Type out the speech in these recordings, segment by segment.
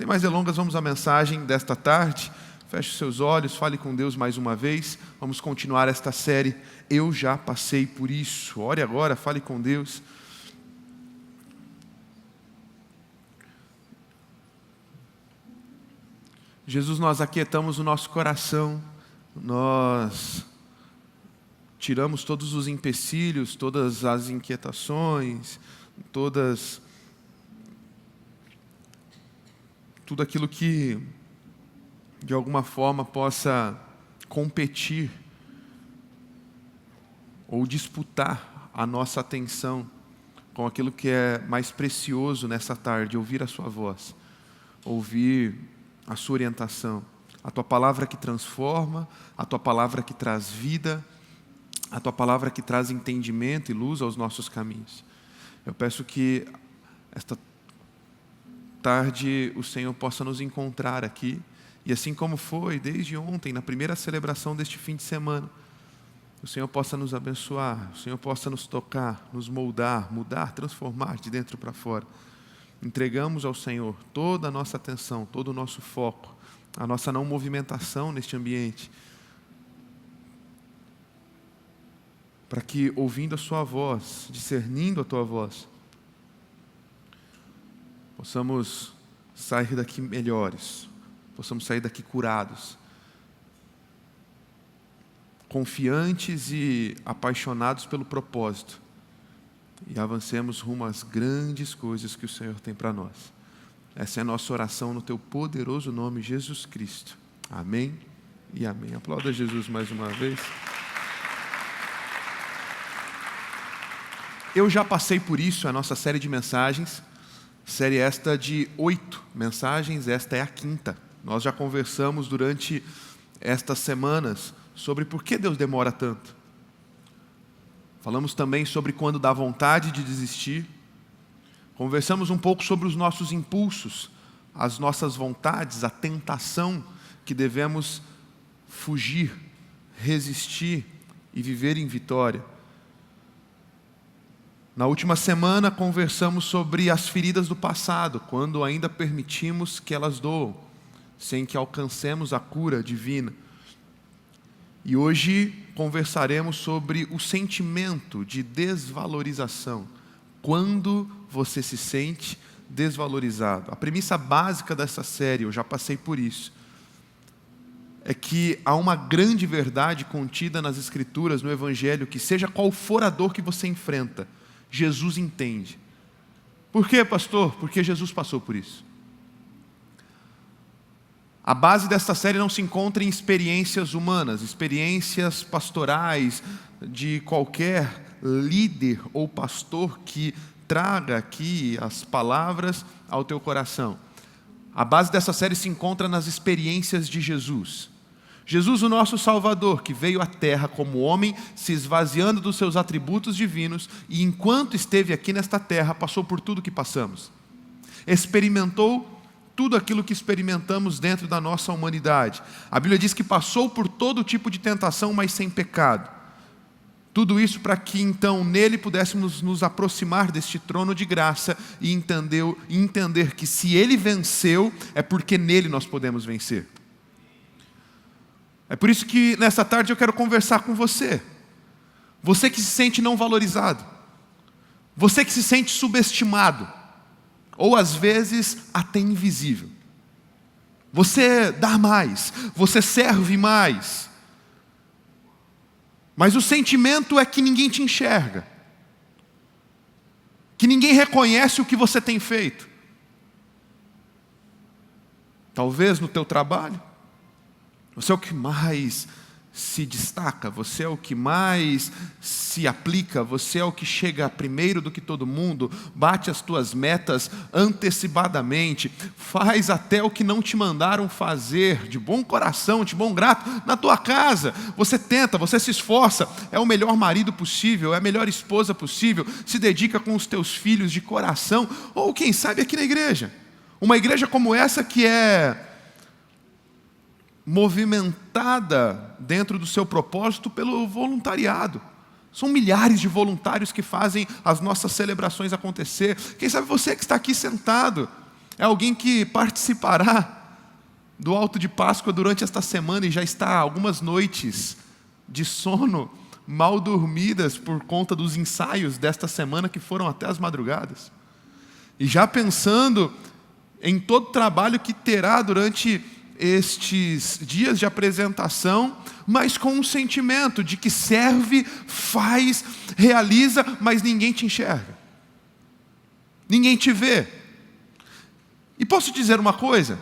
Sem mais delongas, vamos à mensagem desta tarde. Feche os seus olhos, fale com Deus mais uma vez. Vamos continuar esta série, Eu Já Passei Por Isso. Ore agora, fale com Deus. Jesus, nós aquietamos o nosso coração, nós tiramos todos os empecilhos, todas as inquietações, tudo aquilo que de alguma forma possa competir ou disputar a nossa atenção com aquilo que é mais precioso nessa tarde, ouvir a sua voz, ouvir a sua orientação, a tua palavra que transforma, a tua palavra que traz vida, a tua palavra que traz entendimento e luz aos nossos caminhos. Eu peço que esta tarde o Senhor possa nos encontrar aqui, e assim como foi desde ontem, na primeira celebração deste fim de semana, o Senhor possa nos abençoar, o Senhor possa nos tocar, nos moldar, mudar, transformar de dentro para fora. Entregamos ao Senhor toda a nossa atenção, todo o nosso foco, a nossa não movimentação neste ambiente, para que, ouvindo a sua voz, discernindo a tua voz, possamos sair daqui melhores, possamos sair daqui curados, confiantes e apaixonados pelo propósito, e avancemos rumo às grandes coisas que o Senhor tem para nós. Essa é a nossa oração no teu poderoso nome, Jesus Cristo. Amém e amém. Aplauda Jesus mais uma vez. Eu já passei por isso, a nossa série de mensagens, série esta de 8 mensagens, esta é a 5ª. Nós já conversamos durante estas semanas sobre por que Deus demora tanto. Falamos também sobre quando dá vontade de desistir. Conversamos um pouco sobre os nossos impulsos, as nossas vontades, a tentação que devemos fugir, resistir e viver em vitória. Na última semana conversamos sobre as feridas do passado, quando ainda permitimos que elas doam, sem que alcancemos a cura divina. E hoje conversaremos sobre o sentimento de desvalorização, quando você se sente desvalorizado. A premissa básica dessa série, eu já passei por isso, é que há uma grande verdade contida nas Escrituras, no Evangelho, que seja qual for a dor que você enfrenta, Jesus entende. Por quê, pastor? Porque Jesus passou por isso. A base desta série não se encontra em experiências humanas, experiências pastorais de qualquer líder ou pastor que traga aqui as palavras ao teu coração. A base dessa série se encontra nas experiências de Jesus. Jesus, o nosso Salvador, que veio à terra como homem, se esvaziando dos seus atributos divinos, e enquanto esteve aqui nesta terra, passou por tudo que passamos. Experimentou tudo aquilo que experimentamos dentro da nossa humanidade. A Bíblia diz que passou por todo tipo de tentação, mas sem pecado. Tudo isso para que então nele pudéssemos nos aproximar deste trono de graça e entender que se ele venceu, é porque nele nós podemos vencer. É por isso que nessa tarde eu quero conversar com você. Você que se sente não valorizado. Você que se sente subestimado. Ou às vezes até invisível. Você dá mais, você serve mais. Mas o sentimento é que ninguém te enxerga. Que ninguém reconhece o que você tem feito. Talvez no teu trabalho. Você é o que mais se destaca, você é o que mais se aplica, você é o que chega primeiro do que todo mundo, bate as tuas metas antecipadamente, faz até o que não te mandaram fazer, de bom coração, de bom grato, na tua casa. Você tenta, você se esforça, é o melhor marido possível, é a melhor esposa possível, se dedica com os teus filhos de coração, ou quem sabe aqui na igreja. Uma igreja como essa que é movimentada dentro do seu propósito pelo voluntariado. São milhares de voluntários que fazem as nossas celebrações acontecer. Quem sabe você que está aqui sentado É alguém que participará do alto de Páscoa durante esta semana e já está algumas noites de sono mal dormidas por conta dos ensaios desta semana que foram até as madrugadas. E já pensando em todo o trabalho que terá durante estes dias de apresentação, mas com um sentimento de que serve, faz, realiza, mas ninguém te enxerga. Ninguém te vê. E posso dizer uma coisa?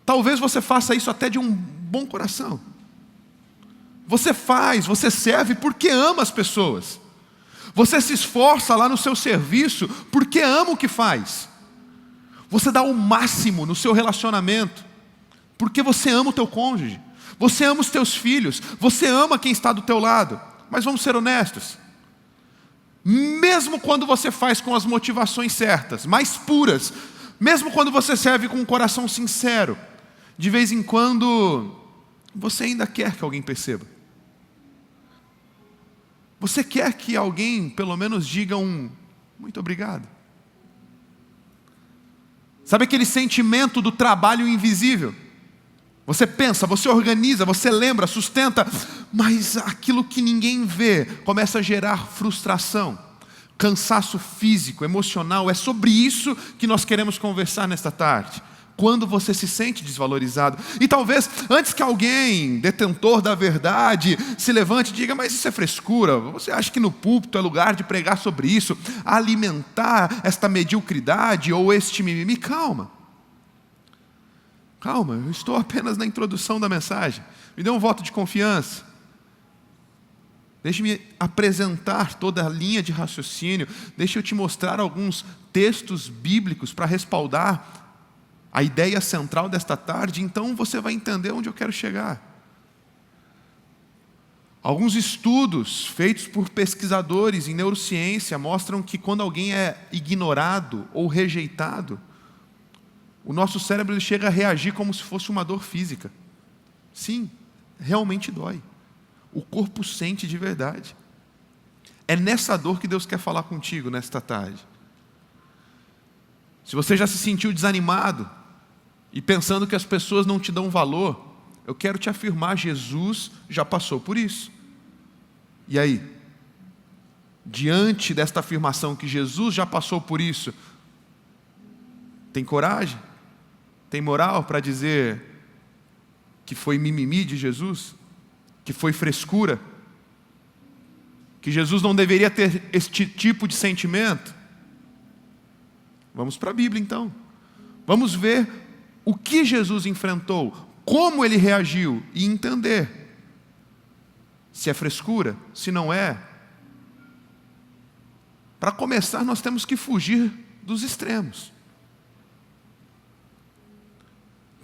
Talvez você faça isso até de um bom coração. Você faz, você serve porque ama as pessoas. Você se esforça lá no seu serviço porque ama o que faz. Você dá o máximo no seu relacionamento porque você ama o teu cônjuge. Você ama os teus filhos. Você ama quem está do teu lado. Mas vamos ser honestos. Mesmo quando você faz com as motivações certas, mais puras, mesmo quando você serve com um coração sincero, de vez em quando você ainda quer que alguém perceba. Você quer que alguém pelo menos diga um muito obrigado. Sabe aquele sentimento do trabalho invisível? Você pensa, você organiza, você lembra, sustenta, mas aquilo que ninguém vê começa a gerar frustração, cansaço físico, emocional. É sobre isso que nós queremos conversar nesta tarde. Quando você se sente desvalorizado. E talvez, antes que alguém, detentor da verdade, se levante e diga, mas isso é frescura, você acha que no púlpito é lugar de pregar sobre isso, alimentar esta mediocridade ou este mimimi? Calma, eu estou apenas na introdução da mensagem. Me dê um voto de confiança. Deixe-me apresentar toda a linha de raciocínio, deixe eu te mostrar alguns textos bíblicos para respaldar a ideia central desta tarde, então você vai entender onde eu quero chegar. Alguns estudos feitos por pesquisadores em neurociência mostram que quando alguém é ignorado ou rejeitado, o nosso cérebro chega a reagir como se fosse uma dor física. Sim, realmente dói. O corpo sente de verdade. É nessa dor que Deus quer falar contigo nesta tarde. Se você já se sentiu desanimado e pensando que as pessoas não te dão valor, eu quero te afirmar, Jesus já passou por isso. E aí? Diante desta afirmação que Jesus já passou por isso, tem coragem? Tem moral para dizer que foi mimimi de Jesus? Que foi frescura? Que Jesus não deveria ter este tipo de sentimento? Vamos para a Bíblia então. Vamos ver o que Jesus enfrentou, como ele reagiu e entender se é frescura, se não é. Para começar, nós temos que fugir dos extremos.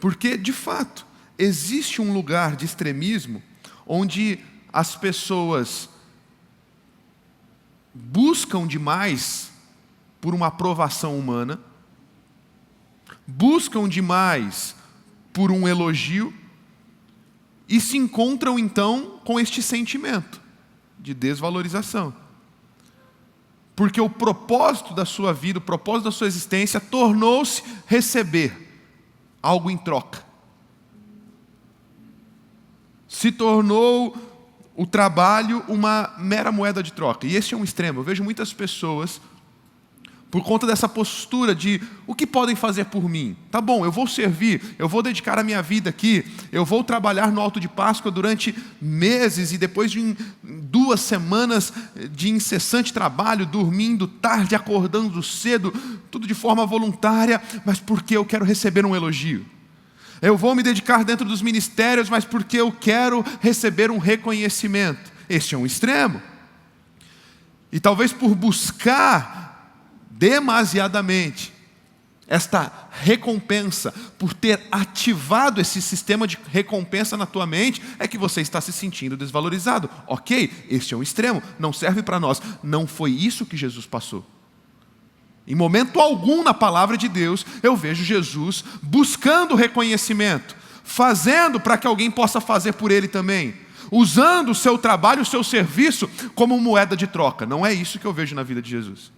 Porque, de fato, existe um lugar de extremismo onde as pessoas buscam demais por uma aprovação humana, buscam demais por um elogio e se encontram então com este sentimento de desvalorização. Porque o propósito da sua vida, o propósito da sua existência tornou-se receber algo em troca. Se tornou o trabalho uma mera moeda de troca. E esse é um extremo. Eu vejo muitas pessoas, por conta dessa postura de o que podem fazer por mim? Tá bom, eu vou servir, eu vou dedicar a minha vida aqui, eu vou trabalhar no alto de Páscoa durante meses e depois de 2 semanas de incessante trabalho, dormindo tarde, acordando cedo, tudo de forma voluntária, mas porque eu quero receber um elogio. Eu vou me dedicar dentro dos ministérios, mas porque eu quero receber um reconhecimento. Este é um extremo. E talvez por buscar demasiadamente esta recompensa, por ter ativado esse sistema de recompensa na tua mente, é que você está se sentindo desvalorizado. Ok, este é um extremo, não serve para nós. Não foi isso que Jesus passou. Em momento algum na palavra de Deus, eu vejo Jesus buscando reconhecimento, fazendo para que alguém possa fazer por ele também, usando o seu trabalho, o seu serviço como moeda de troca. Não é isso que eu vejo na vida de Jesus.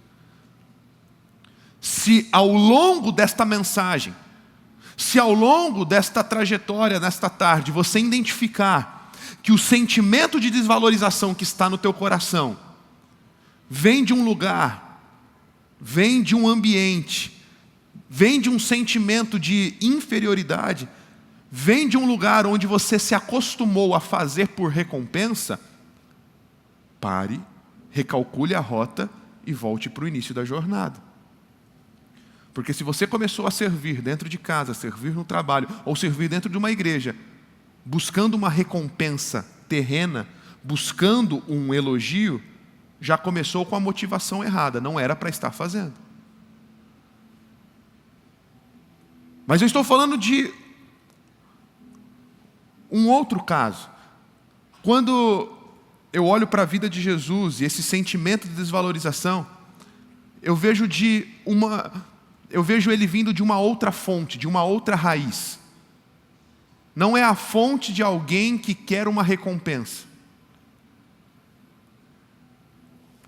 Se ao longo desta mensagem, se ao longo desta trajetória, nesta tarde, você identificar que o sentimento de desvalorização que está no teu coração vem de um lugar, vem de um ambiente, vem de um sentimento de inferioridade, vem de um lugar onde você se acostumou a fazer por recompensa, pare, recalcule a rota e volte para o início da jornada. Porque se você começou a servir dentro de casa, servir no trabalho, ou servir dentro de uma igreja, buscando uma recompensa terrena, buscando um elogio, já começou com a motivação errada, não era para estar fazendo. Mas eu estou falando de um outro caso. Quando eu olho para a vida de Jesus e esse sentimento de desvalorização, eu vejo ele vindo de uma outra fonte, de uma outra raiz. Não é a fonte de alguém que quer uma recompensa.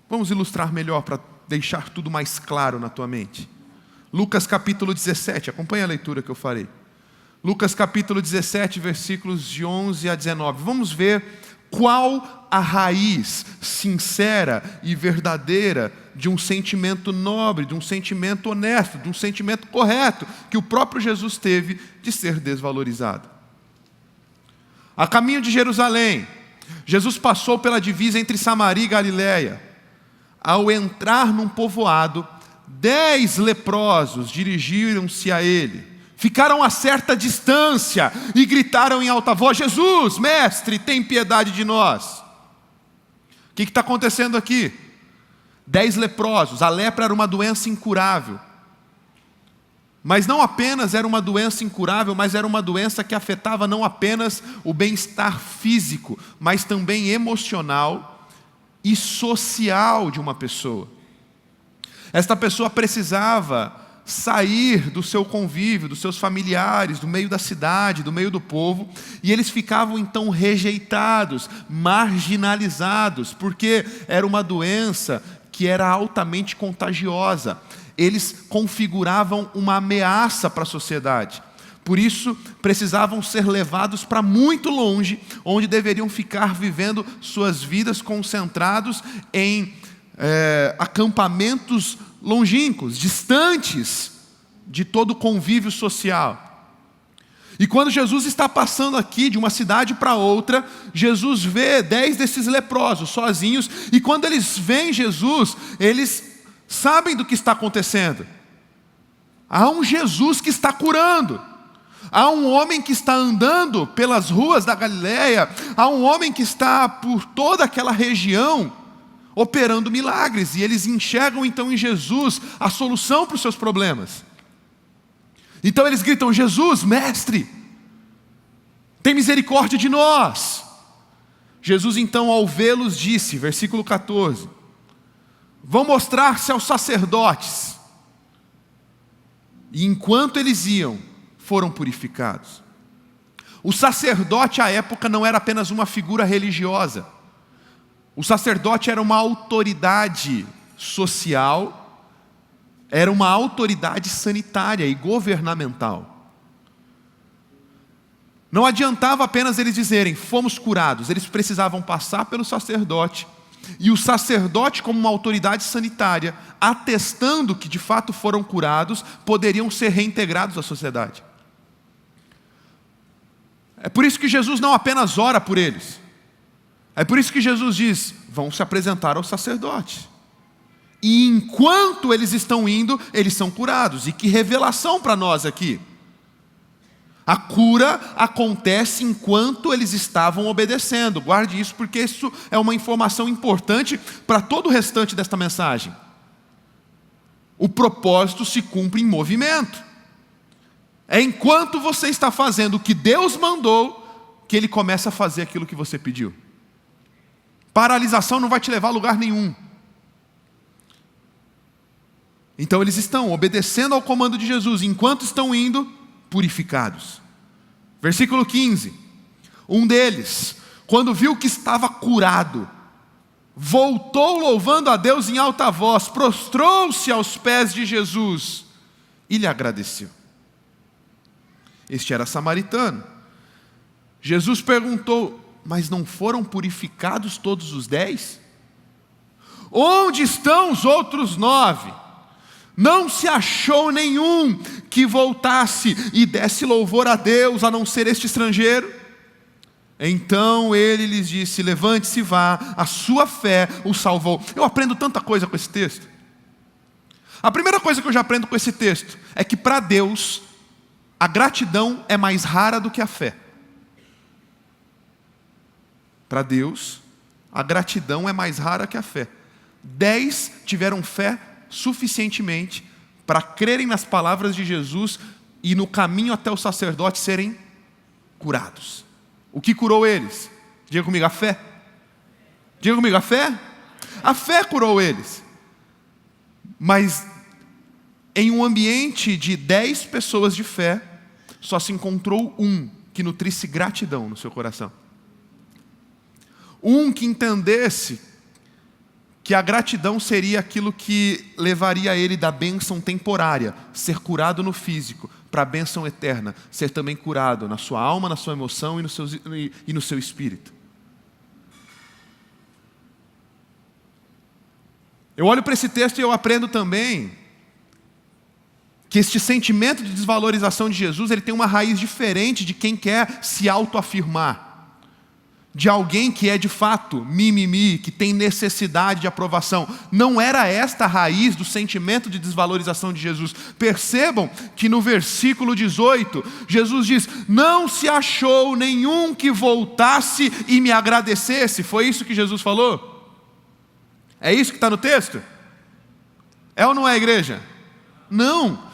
Vamos ilustrar melhor para deixar tudo mais claro na tua mente. Lucas capítulo 17, acompanha a leitura que eu farei. Lucas capítulo 17, versículos de 11 a 19. Vamos ver qual a raiz sincera e verdadeira de um sentimento nobre, de um sentimento honesto, de um sentimento correto que o próprio Jesus teve de ser desvalorizado. A caminho de Jerusalém, Jesus passou pela divisa entre Samaria e Galiléia. Ao entrar num povoado, 10 leprosos dirigiram-se a ele. Ficaram a certa distância e gritaram em alta voz: Jesus, mestre, tem piedade de nós. O que está acontecendo aqui? 10 leprosos. A lepra era uma doença incurável. Mas não apenas era uma doença incurável, mas era uma doença que afetava não apenas o bem-estar físico, mas também emocional e social de uma pessoa. Esta pessoa precisava sair do seu convívio, dos seus familiares, do meio da cidade, do meio do povo, e eles ficavam então rejeitados, marginalizados, porque era uma doença que era altamente contagiosa. Eles configuravam uma ameaça para a sociedade. Por isso, precisavam ser levados para muito longe, onde deveriam ficar vivendo suas vidas concentrados em acampamentos longínquos, distantes de todo o convívio social. E quando Jesus está passando aqui de uma cidade para outra, Jesus vê 10 desses leprosos sozinhos, e quando eles veem Jesus, eles sabem do que está acontecendo. Há um Jesus que está curando. Há um homem que está andando pelas ruas da Galiléia. Há um homem que está por toda aquela região operando milagres. E eles enxergam então em Jesus a solução para os seus problemas. Então eles gritam: Jesus, mestre, tem misericórdia de nós. Jesus então, ao vê-los, disse, versículo 14: vão mostrar-se aos sacerdotes. E enquanto eles iam, foram purificados. O sacerdote à época não era apenas uma figura religiosa. O sacerdote era uma autoridade social, era uma autoridade sanitária e governamental. Não adiantava apenas eles dizerem: fomos curados. Eles precisavam passar pelo sacerdote, e o sacerdote, como uma autoridade sanitária, atestando que de fato foram curados, poderiam ser reintegrados à sociedade. É por isso que Jesus não apenas ora por eles. É por isso que Jesus diz: vão se apresentar ao sacerdote. E enquanto eles estão indo, eles são curados. E que revelação para nós aqui! A cura acontece enquanto eles estavam obedecendo. Guarde isso, porque isso é uma informação importante para todo o restante desta mensagem. O propósito se cumpre em movimento. É enquanto você está fazendo o que Deus mandou, que Ele começa a fazer aquilo que você pediu. Paralisação não vai te levar a lugar nenhum. Então eles estão obedecendo ao comando de Jesus, enquanto estão indo, purificados. Versículo 15. Um deles, quando viu que estava curado, voltou louvando a Deus em alta voz, prostrou-se aos pés de Jesus e lhe agradeceu. Este era samaritano. Jesus perguntou: mas não foram purificados todos os 10? Onde estão os outros 9? Não se achou nenhum que voltasse e desse louvor a Deus, a não ser este estrangeiro? Então ele lhes disse: levante-se e vá, a sua fé o salvou. Eu aprendo tanta coisa com esse texto. A primeira coisa que eu já aprendo com esse texto é que para Deus a gratidão é mais rara do que a fé. Para Deus a gratidão é mais rara que a fé. 10 tiveram fé suficientemente para crerem nas palavras de Jesus e no caminho até o sacerdote serem curados. O que curou eles? Diga comigo, a fé. Diga comigo, a fé. A fé curou eles. Mas em um ambiente de 10 pessoas de fé, só se encontrou um que nutrisse gratidão no seu coração. Um que entendesse que a gratidão seria aquilo que levaria ele da bênção temporária, ser curado no físico, para a bênção eterna, ser também curado na sua alma, na sua emoção e no seu espírito. Eu olho para esse texto e eu aprendo também que este sentimento de desvalorização de Jesus, ele tem uma raiz diferente de quem quer se autoafirmar. De alguém que é de fato mimimi, que tem necessidade de aprovação. Não era esta a raiz do sentimento de desvalorização de Jesus. Percebam que no versículo 18, Jesus diz: não se achou nenhum que voltasse e me agradecesse. Foi isso que Jesus falou? É isso que está no texto? É ou não é, igreja? Não.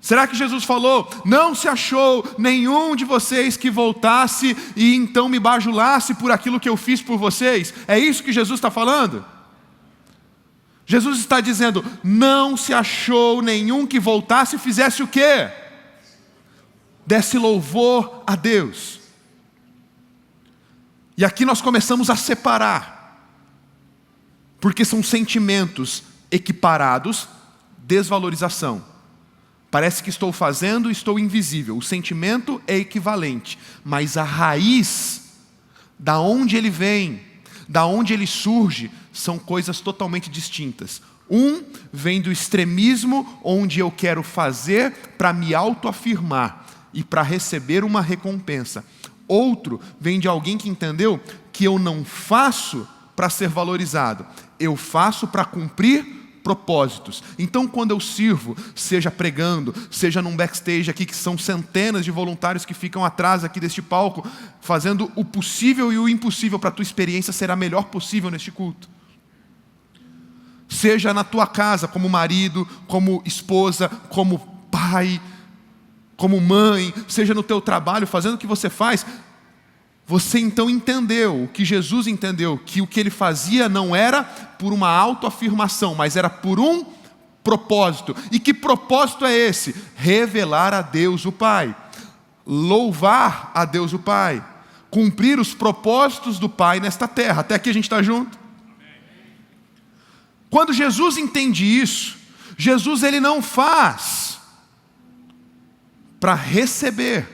Será que Jesus falou: não se achou nenhum de vocês que voltasse e então me bajulasse por aquilo que eu fiz por vocês? É isso que Jesus está falando? Jesus está dizendo: não se achou nenhum que voltasse e fizesse o quê? Desse louvor a Deus. E aqui nós começamos a separar, porque são sentimentos equiparados. Desvalorização. Parece que estou fazendo e estou invisível. O sentimento é equivalente, mas a raiz, da onde ele vem, da onde ele surge, são coisas totalmente distintas. Um vem do extremismo, onde eu quero fazer para me autoafirmar e para receber uma recompensa. Outro vem de alguém que entendeu que eu não faço para ser valorizado, eu faço para cumprir propósitos. Então quando eu sirvo, seja pregando, seja num backstage aqui, que são centenas de voluntários que ficam atrás aqui deste palco, fazendo o possível e o impossível para a tua experiência ser a melhor possível neste culto. Seja na tua casa, como marido, como esposa, como pai, como mãe, seja no teu trabalho, fazendo o que você faz. Você então entendeu o que Jesus entendeu, que o que ele fazia não era por uma autoafirmação, mas era por um propósito. E que propósito é esse? Revelar a Deus o Pai, louvar a Deus o Pai, cumprir os propósitos do Pai nesta terra. Até aqui a gente está junto? Quando Jesus entende isso, Jesus ele não faz para receber,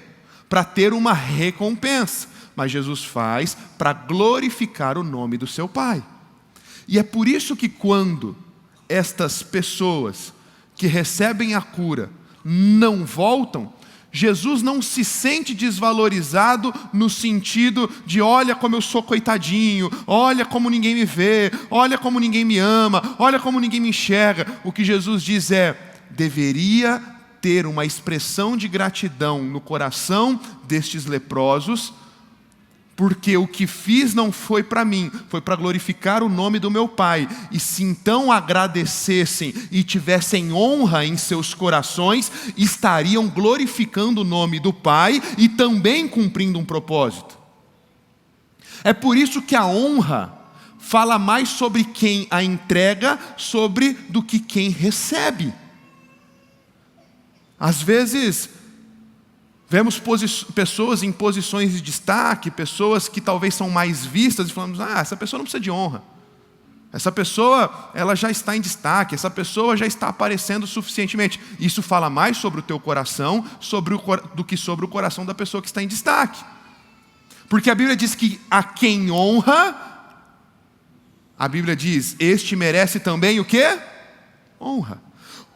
para ter uma recompensa, mas Jesus faz para glorificar o nome do seu Pai. E é por isso que quando estas pessoas que recebem a cura não voltam, Jesus não se sente desvalorizado no sentido de: olha como eu sou coitadinho, olha como ninguém me vê, olha como ninguém me ama, olha como ninguém me enxerga. O que Jesus diz é: deveria ter uma expressão de gratidão no coração destes leprosos, porque o que fiz não foi para mim, foi para glorificar o nome do meu Pai. E se então agradecessem e tivessem honra em seus corações, estariam glorificando o nome do Pai e também cumprindo um propósito. É por isso que a honra fala mais sobre quem a entrega do que quem recebe. Às vezes vemos pessoas em posições de destaque, pessoas que talvez são mais vistas, e falamos: essa pessoa não precisa de honra. Essa pessoa, ela já está em destaque, essa pessoa já está aparecendo suficientemente. Isso fala mais sobre o teu coração do que sobre o coração da pessoa que está em destaque. Porque a Bíblia diz que a quem honra, a Bíblia diz, este merece também o quê? Honra.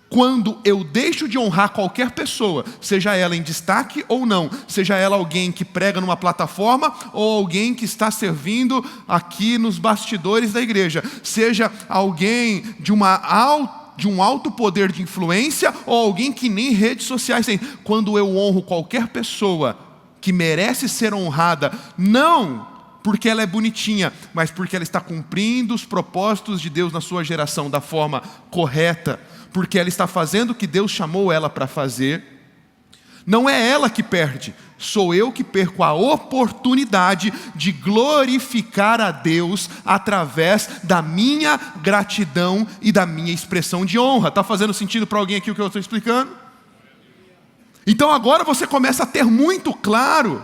Quando eu deixo de honrar qualquer pessoa, seja ela em destaque ou não, seja ela alguém que prega numa plataforma ou alguém que está servindo aqui nos bastidores da igreja, seja alguém de um alto poder de influência ou alguém que nem redes sociais tem. Quando eu honro qualquer pessoa que merece ser honrada, não porque ela é bonitinha, mas porque ela está cumprindo os propósitos de Deus na sua geração da forma correta, porque ela está fazendo o que Deus chamou ela para fazer, não é ela que perde, sou eu que perco a oportunidade de glorificar a Deus através da minha gratidão e da minha expressão de honra. Está fazendo sentido para alguém aqui o que eu estou explicando? Então agora você começa a ter muito claro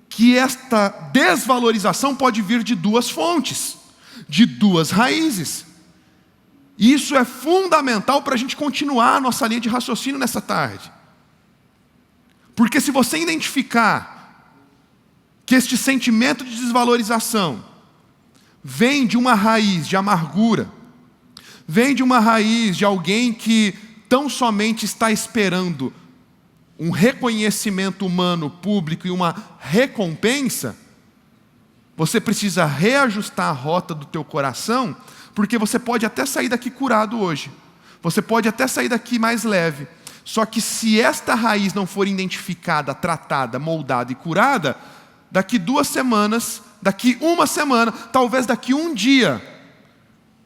que esta desvalorização pode vir de duas fontes, de duas raízes. Isso é fundamental para a gente continuar a nossa linha de raciocínio nessa tarde. Porque se você identificar que este sentimento de desvalorização vem de uma raiz de amargura, vem de uma raiz de alguém que tão somente está esperando um reconhecimento humano, público e uma recompensa, você precisa reajustar a rota do teu coração, porque você pode até sair daqui curado hoje, você pode até sair daqui mais leve, só que se esta raiz não for identificada, tratada, moldada e curada, daqui 2 semanas, daqui 1 semana, talvez daqui 1 dia,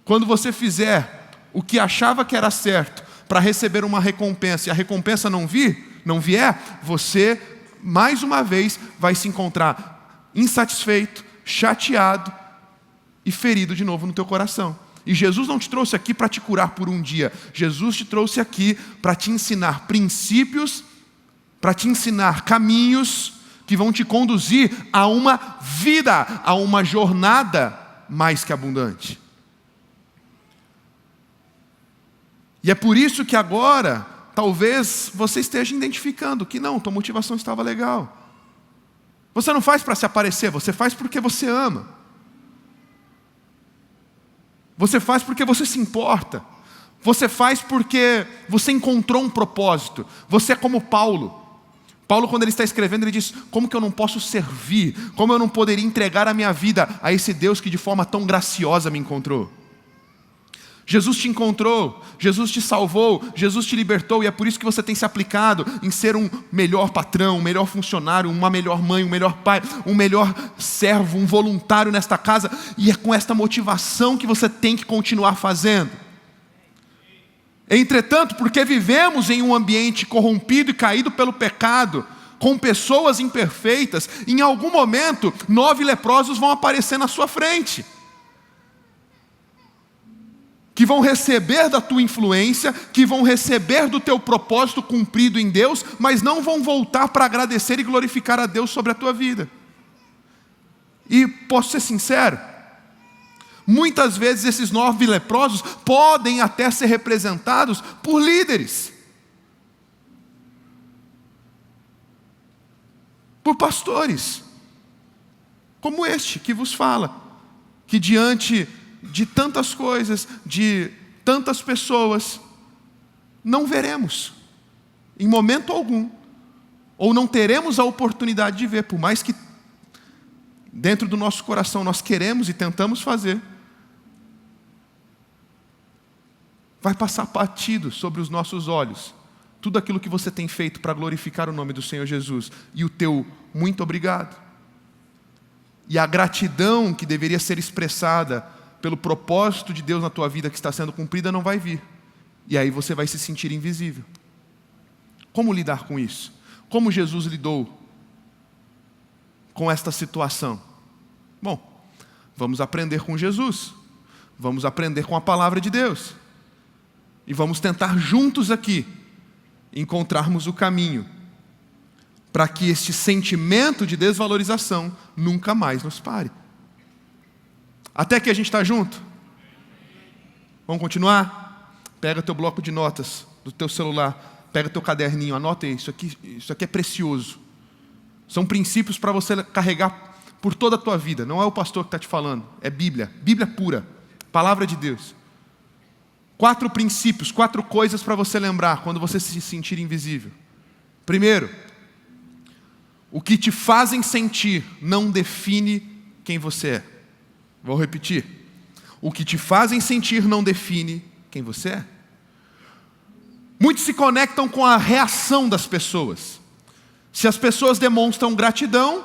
quando você fizer o que achava que era certo para receber uma recompensa e a recompensa não vier, você mais uma vez vai se encontrar insatisfeito, chateado e ferido de novo no teu coração. E Jesus não te trouxe aqui para te curar por 1 dia. Jesus te trouxe aqui para te ensinar princípios, para te ensinar caminhos que vão te conduzir a uma vida, a uma jornada mais que abundante. E é por isso que agora, talvez você esteja identificando que não, tua motivação estava legal. Você não faz para se aparecer, você faz porque você ama. Você faz porque você se importa. Você faz porque você encontrou um propósito. Você é como Paulo. Paulo, quando ele está escrevendo, ele diz: como que eu não posso servir? Como eu não poderia entregar a minha vida a esse Deus que de forma tão graciosa me encontrou? Jesus te encontrou, Jesus te salvou, Jesus te libertou, e é por isso que você tem se aplicado em ser um melhor patrão, um melhor funcionário, uma melhor mãe, um melhor pai, um melhor servo, um voluntário nesta casa, e é com esta motivação que você tem que continuar fazendo. Entretanto, porque vivemos em um ambiente corrompido e caído pelo pecado, com pessoas imperfeitas, em algum momento 9 leprosos vão aparecer na sua frente, que vão receber da tua influência, que vão receber do teu propósito cumprido em Deus, mas não vão voltar para agradecer e glorificar a Deus sobre a tua vida. E posso ser sincero, muitas vezes esses 9 leprosos podem até ser representados por líderes, por pastores, como este que vos fala, que diante de tantas coisas, de tantas pessoas, não veremos, em momento algum, ou não teremos a oportunidade de ver, por mais que dentro do nosso coração nós queremos e tentamos fazer, vai passar batido sobre os nossos olhos, tudo aquilo que você tem feito para glorificar o nome do Senhor Jesus, e o teu muito obrigado, e a gratidão que deveria ser expressada pelo propósito de Deus na tua vida que está sendo cumprida, não vai vir. E aí você vai se sentir invisível. Como lidar com isso? Como Jesus lidou com esta situação? Bom, vamos aprender com Jesus. Vamos aprender com a palavra de Deus. E vamos tentar juntos aqui encontrarmos o caminho para que este sentimento de desvalorização nunca mais nos pare. Até que a gente está junto? Vamos continuar? Pega teu bloco de notas do teu celular, pega teu caderninho, anota aí, isso aqui é precioso. São princípios para você carregar por toda a tua vida. Não é o pastor que está te falando, é Bíblia pura, palavra de Deus. 4 princípios, 4 coisas para você lembrar quando você se sentir invisível. Primeiro, o que te fazem sentir não define quem você é. Vou repetir. O que te fazem sentir não define quem você é. Muitos se conectam com a reação das pessoas. Se as pessoas demonstram gratidão,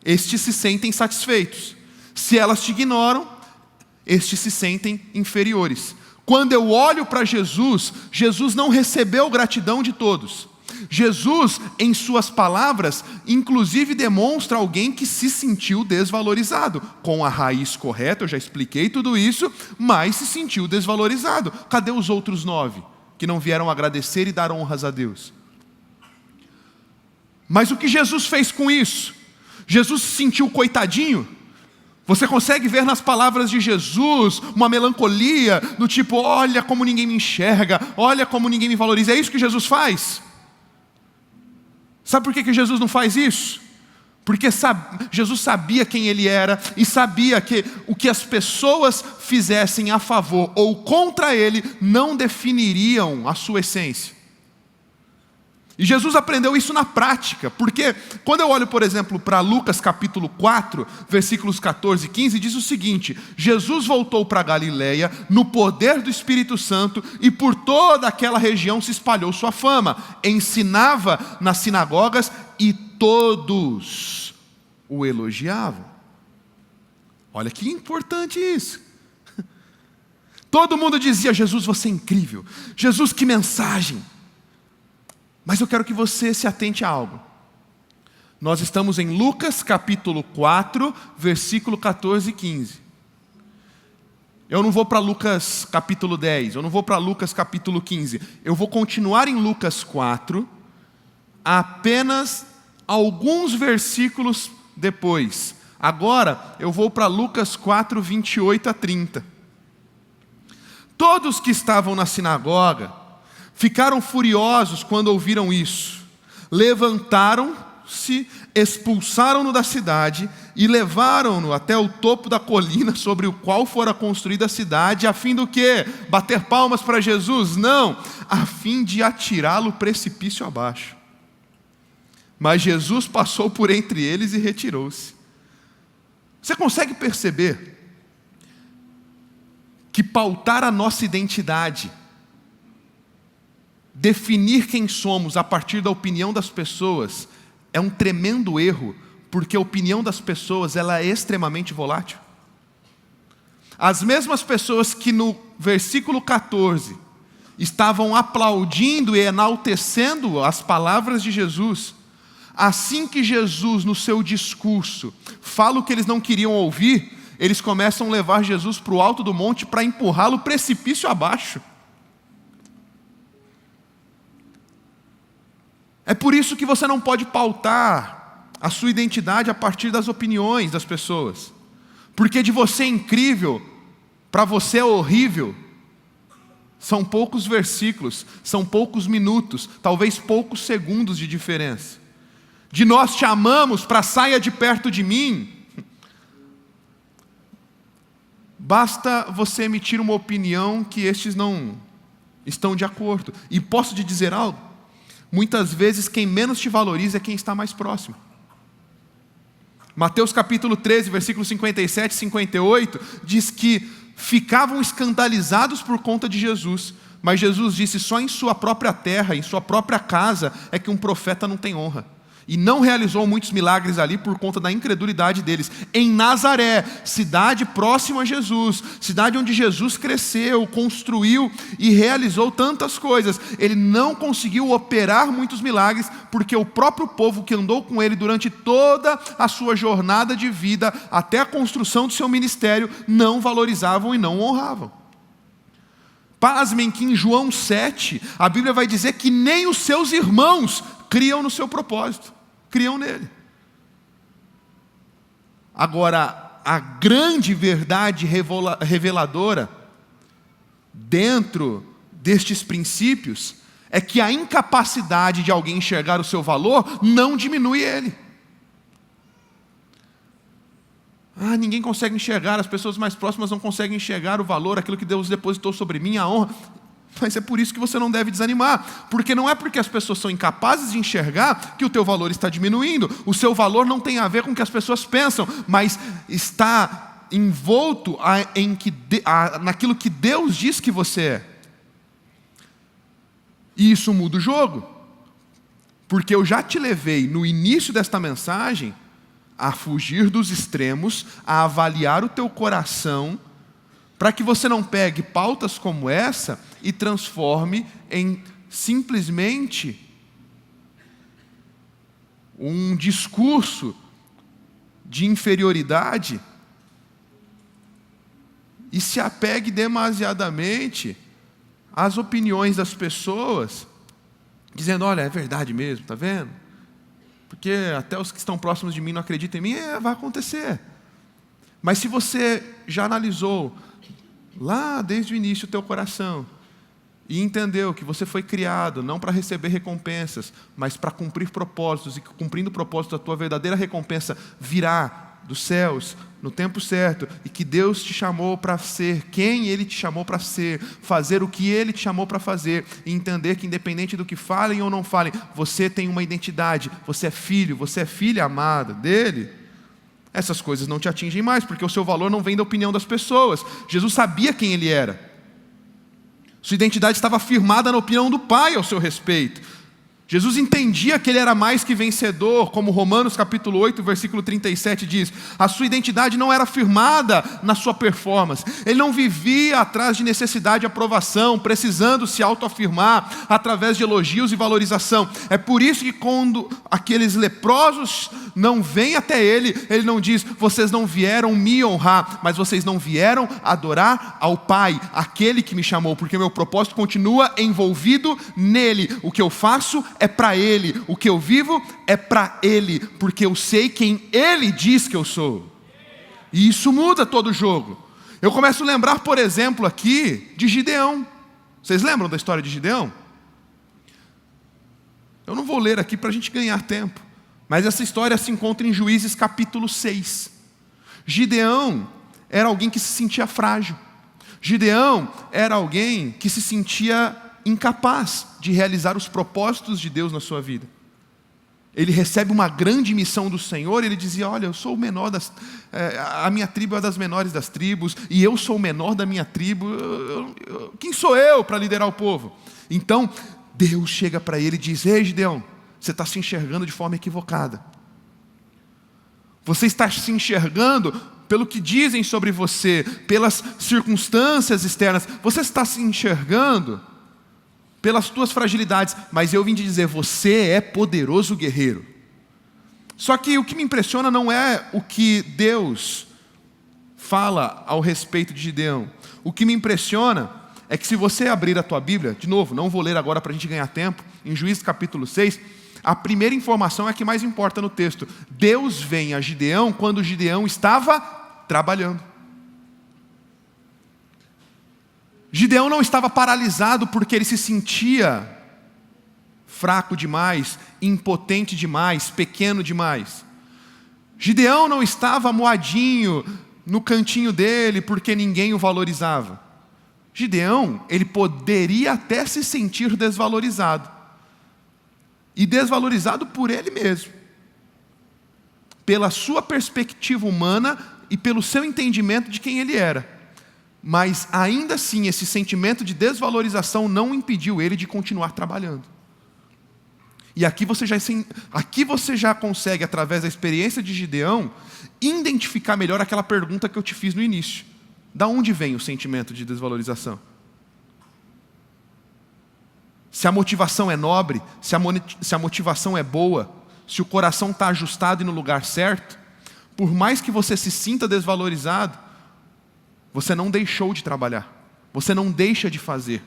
estes se sentem satisfeitos. Se elas te ignoram, estes se sentem inferiores. Quando eu olho para Jesus, Jesus não recebeu gratidão de todos. Jesus, em suas palavras, inclusive demonstra alguém que se sentiu desvalorizado. Com a raiz correta, eu já expliquei tudo isso, mas se sentiu desvalorizado. Cadê os outros 9 que não vieram agradecer e dar honras a Deus? Mas o que Jesus fez com isso? Jesus se sentiu coitadinho? Você consegue ver nas palavras de Jesus uma melancolia, do tipo, olha como ninguém me enxerga, olha como ninguém me valoriza. É isso que Jesus faz? Sabe por que Jesus não faz isso? Porque Jesus sabia quem Ele era e sabia que o que as pessoas fizessem a favor ou contra Ele não definiriam a sua essência. E Jesus aprendeu isso na prática, porque quando eu olho, por exemplo, para Lucas capítulo 4, versículos 14 e 15, diz o seguinte: Jesus voltou para Galileia no poder do Espírito Santo e por toda aquela região se espalhou sua fama. Ensinava nas sinagogas e todos o elogiavam. Olha que importante isso. Todo mundo dizia: Jesus, você é incrível. Jesus, que mensagem. Mas eu quero que você se atente a algo. Nós estamos em Lucas capítulo 4, versículo 14 e 15. Eu não vou para Lucas capítulo 10, eu não vou para Lucas capítulo 15. Eu vou continuar em Lucas 4, apenas alguns versículos depois. Agora eu vou para Lucas 4, 28 a 30. Todos que estavam na sinagoga ficaram furiosos quando ouviram isso. Levantaram-se, expulsaram-no da cidade e levaram-no até o topo da colina sobre o qual fora construída a cidade, a fim do quê? Bater palmas para Jesus? Não, a fim de atirá-lo precipício abaixo. Mas Jesus passou por entre eles e retirou-se. Você consegue perceber que pautar a nossa identidade, definir quem somos a partir da opinião das pessoas, é um tremendo erro, porque a opinião das pessoas ela é extremamente volátil. As mesmas pessoas que no versículo 14 estavam aplaudindo e enaltecendo as palavras de Jesus, assim que Jesus no seu discurso fala o que eles não queriam ouvir, eles começam a levar Jesus para o alto do monte para empurrá-lo precipício abaixo. É por isso que você não pode pautar a sua identidade a partir das opiniões das pessoas. Porque de você é incrível, para você é horrível. São poucos versículos, são poucos minutos, talvez poucos segundos de diferença. De nós te amamos, para saia de perto de mim. Basta você emitir uma opinião que estes não estão de acordo. E posso te dizer algo? Muitas vezes quem menos te valoriza é quem está mais próximo. Mateus capítulo 13, versículos 57 e 58, diz que ficavam escandalizados por conta de Jesus, mas Jesus disse: só em sua própria terra, em sua própria casa, é que um profeta não tem honra. E não realizou muitos milagres ali por conta da incredulidade deles. Em Nazaré, cidade próxima a Jesus, cidade onde Jesus cresceu, construiu e realizou tantas coisas, ele não conseguiu operar muitos milagres, porque o próprio povo que andou com ele durante toda a sua jornada de vida, até a construção do seu ministério, não valorizavam e não honravam. Pasmem que em João 7, a Bíblia vai dizer que nem os seus irmãos criam no seu propósito. Criam nele. Agora, a grande verdade reveladora dentro destes princípios é que a incapacidade de alguém enxergar o seu valor não diminui ele. Ninguém consegue enxergar, as pessoas mais próximas não conseguem enxergar o valor, aquilo que Deus depositou sobre mim, a honra. Mas é por isso que você não deve desanimar, porque não é porque as pessoas são incapazes de enxergar que o teu valor está diminuindo. O seu valor não tem a ver com o que as pessoas pensam, mas está envolto naquilo que Deus diz que você é. E isso muda o jogo, porque eu já te levei no início desta mensagem a fugir dos extremos, a avaliar o teu coração, para que você não pegue pautas como essa e transforme em simplesmente um discurso de inferioridade e se apegue demasiadamente às opiniões das pessoas, dizendo, olha, é verdade mesmo, está vendo? Porque até os que estão próximos de mim não acreditam em mim, vai acontecer. Mas se você já analisou lá desde o início o teu coração e entendeu que você foi criado não para receber recompensas, mas para cumprir propósitos, e que cumprindo o propósito a tua verdadeira recompensa virá dos céus, no tempo certo, e que Deus te chamou para ser quem Ele te chamou para ser, fazer o que Ele te chamou para fazer, e entender que independente do que falem ou não falem, você tem uma identidade, você é filho, você é filha amada dEle. Essas coisas não te atingem mais, porque o seu valor não vem da opinião das pessoas. Jesus sabia quem Ele era. Sua identidade estava firmada na opinião do Pai ao seu respeito. Jesus entendia que Ele era mais que vencedor, como Romanos capítulo 8, versículo 37 diz. A sua identidade não era firmada na sua performance. Ele não vivia atrás de necessidade de aprovação, precisando se autoafirmar através de elogios e valorização. É por isso que quando aqueles leprosos não vêm até Ele, Ele não diz, vocês não vieram me honrar, mas vocês não vieram adorar ao Pai, aquele que me chamou, porque meu propósito continua envolvido nele. O que eu faço é para Ele, o que eu vivo é para Ele, porque eu sei quem Ele diz que eu sou. E isso muda todo o jogo. Eu começo a lembrar, por exemplo, aqui, de Gideão. Vocês lembram da história de Gideão? Eu não vou ler aqui para a gente ganhar tempo, mas essa história se encontra em Juízes capítulo 6. Gideão era alguém que se sentia frágil. Gideão era alguém que se sentia incapaz de realizar os propósitos de Deus na sua vida. Ele recebe uma grande missão do Senhor, e ele dizia, olha, eu sou o menor a minha tribo é das menores das tribos, e eu sou o menor da minha tribo, quem sou eu para liderar o povo? Então, Deus chega para ele e diz, ei Gideão, você está se enxergando de forma equivocada. Você está se enxergando pelo que dizem sobre você, pelas circunstâncias externas, você está se enxergando pelas tuas fragilidades, mas eu vim te dizer, você é poderoso guerreiro. Só que o que me impressiona não é o que Deus fala ao respeito de Gideão. O que me impressiona é que se você abrir a tua Bíblia, de novo, não vou ler agora para a gente ganhar tempo, em Juízes capítulo 6, a primeira informação é a que mais importa no texto. Deus vem a Gideão quando Gideão estava trabalhando. Gideão não estava paralisado porque ele se sentia fraco demais, impotente demais, pequeno demais. Gideão não estava moadinho no cantinho dele porque ninguém o valorizava. Gideão, ele poderia até se sentir desvalorizado. E desvalorizado por ele mesmo. Pela sua perspectiva humana e pelo seu entendimento de quem ele era. Mas ainda assim, esse sentimento de desvalorização não impediu ele de continuar trabalhando. E aqui você já consegue, através da experiência de Gideão, identificar melhor aquela pergunta que eu te fiz no início. Da onde vem o sentimento de desvalorização? Se a motivação é nobre, se a motivação é boa, se o coração está ajustado e no lugar certo, por mais que você se sinta desvalorizado, você não deixou de trabalhar, você não deixa de fazer,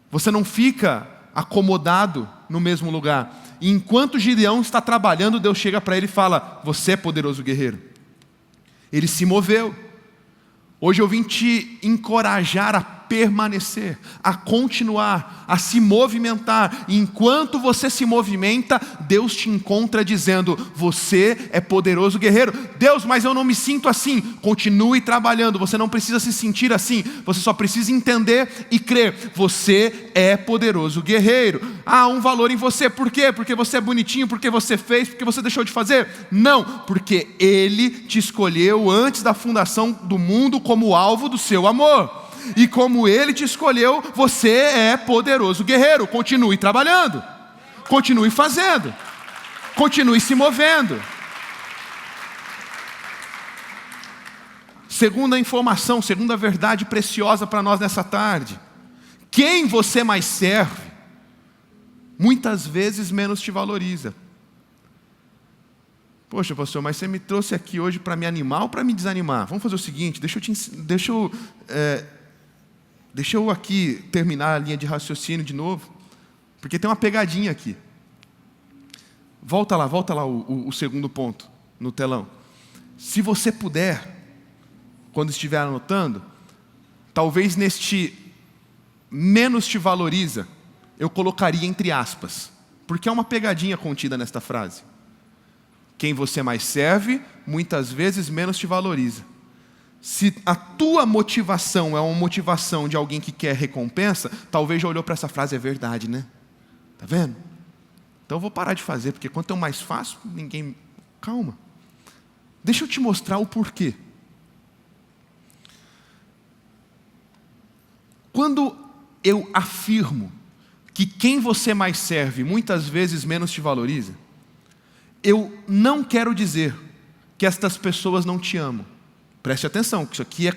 você não fica acomodado no mesmo lugar. E enquanto Gideão está trabalhando, Deus chega para ele e fala, você é poderoso guerreiro. Ele se moveu. Hoje eu vim te encorajar a permanecer, a continuar, a se movimentar. E enquanto você se movimenta, Deus te encontra dizendo: você é poderoso guerreiro. Deus, mas eu não me sinto assim. Continue trabalhando, você não precisa se sentir assim. Você só precisa entender e crer. Você é poderoso guerreiro. Há um valor em você. Por quê? Porque você é bonitinho, porque você fez, porque você deixou de fazer? Não, porque Ele te escolheu antes da fundação do mundo como alvo do seu amor. E como Ele te escolheu, você é poderoso guerreiro. Continue trabalhando, continue fazendo, continue se movendo. Segunda informação, segunda verdade preciosa para nós nessa tarde: quem você mais serve, muitas vezes menos te valoriza. Poxa, pastor, mas você me trouxe aqui hoje para me animar ou para me desanimar? Vamos fazer o seguinte, deixa eu aqui terminar a linha de raciocínio de novo, porque tem uma pegadinha aqui. Volta lá o segundo ponto no telão. Se você puder, quando estiver anotando, talvez neste menos te valoriza, eu colocaria entre aspas, porque é uma pegadinha contida nesta frase. Quem você mais serve, muitas vezes menos te valoriza. Se a tua motivação é uma motivação de alguém que quer recompensa, talvez já olhou para essa frase: é verdade, né? Tá vendo? Então eu vou parar de fazer, porque quanto eu mais faço, ninguém... Calma. Deixa eu te mostrar o porquê. Quando eu afirmo que quem você mais serve, muitas vezes menos te valoriza, eu não quero dizer que estas pessoas não te amam. Preste atenção, que isso aqui é...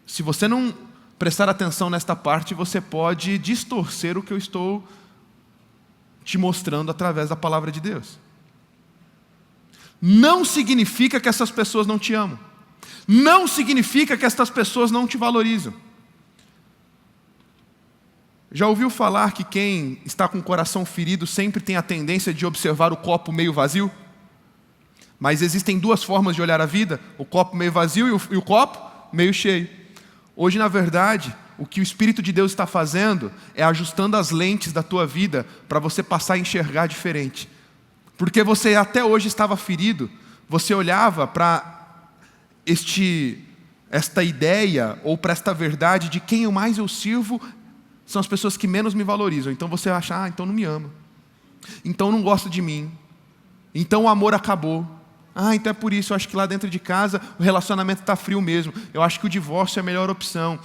Se você não prestar atenção nesta parte, você pode distorcer o que eu estou te mostrando através da palavra de Deus. Não significa que essas pessoas não te amam. Não significa que estas pessoas não te valorizam. Já ouviu falar que quem está com o coração ferido sempre tem a tendência de observar o copo meio vazio? Mas existem duas formas de olhar a vida: o copo meio vazio e o copo meio cheio. Hoje, na verdade, o que o Espírito de Deus está fazendo é ajustando as lentes da tua vida para você passar a enxergar diferente. Porque você até hoje estava ferido, você olhava para esta ideia ou para esta verdade de quem mais eu sirvo são as pessoas que menos me valorizam. Então você acha: então não me ama, então não gosta de mim, então o amor acabou. Então é por isso, eu acho que lá dentro de casa o relacionamento está frio mesmo. Eu acho que o divórcio é a melhor opção.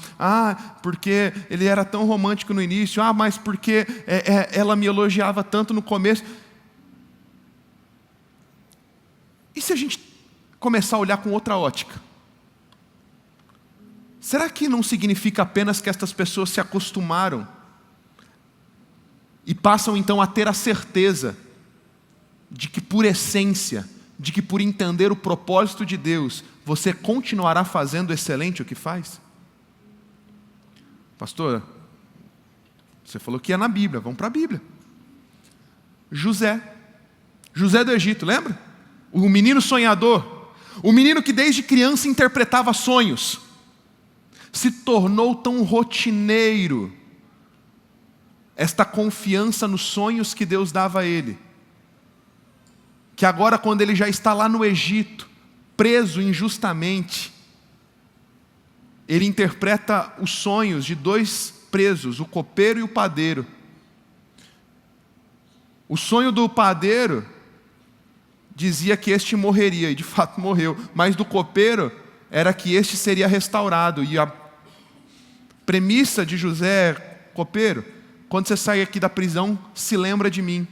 Porque ele era tão romântico no início. Mas porque ela me elogiava tanto no começo. E se a gente começar a olhar com outra ótica? Será que não significa apenas que estas pessoas se acostumaram e passam então a ter a certeza de que por essência, de que por entender o propósito de Deus, você continuará fazendo excelente o que faz? Pastor, você falou que ia na Bíblia, vamos para a Bíblia. José do Egito, lembra? O menino sonhador, o menino que desde criança interpretava sonhos, se tornou tão rotineiro esta confiança nos sonhos que Deus dava a ele, que agora, quando ele já está lá no Egito, preso injustamente, ele interpreta os sonhos de dois presos, o copeiro e o padeiro. O sonho do padeiro dizia que este morreria, e de fato morreu, mas do copeiro era que este seria restaurado. E a premissa de José: copeiro, quando você sair aqui da prisão, se lembra de mim.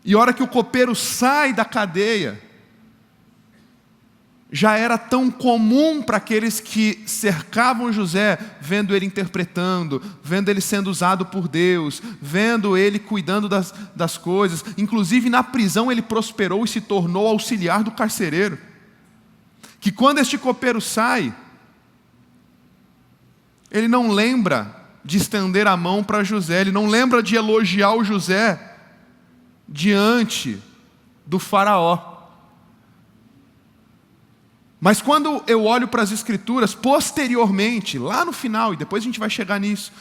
E a hora que o copeiro sai da cadeia, já era tão comum para aqueles que cercavam José, vendo ele interpretando, vendo ele sendo usado por Deus, vendo ele cuidando das coisas. Inclusive na prisão ele prosperou e se tornou auxiliar do carcereiro. Que quando este copeiro sai, ele não lembra de estender a mão para José, ele não lembra de elogiar o José diante do faraó. Mas quando eu olho para as Escrituras, posteriormente, lá no final, e depois a gente vai chegar nisso,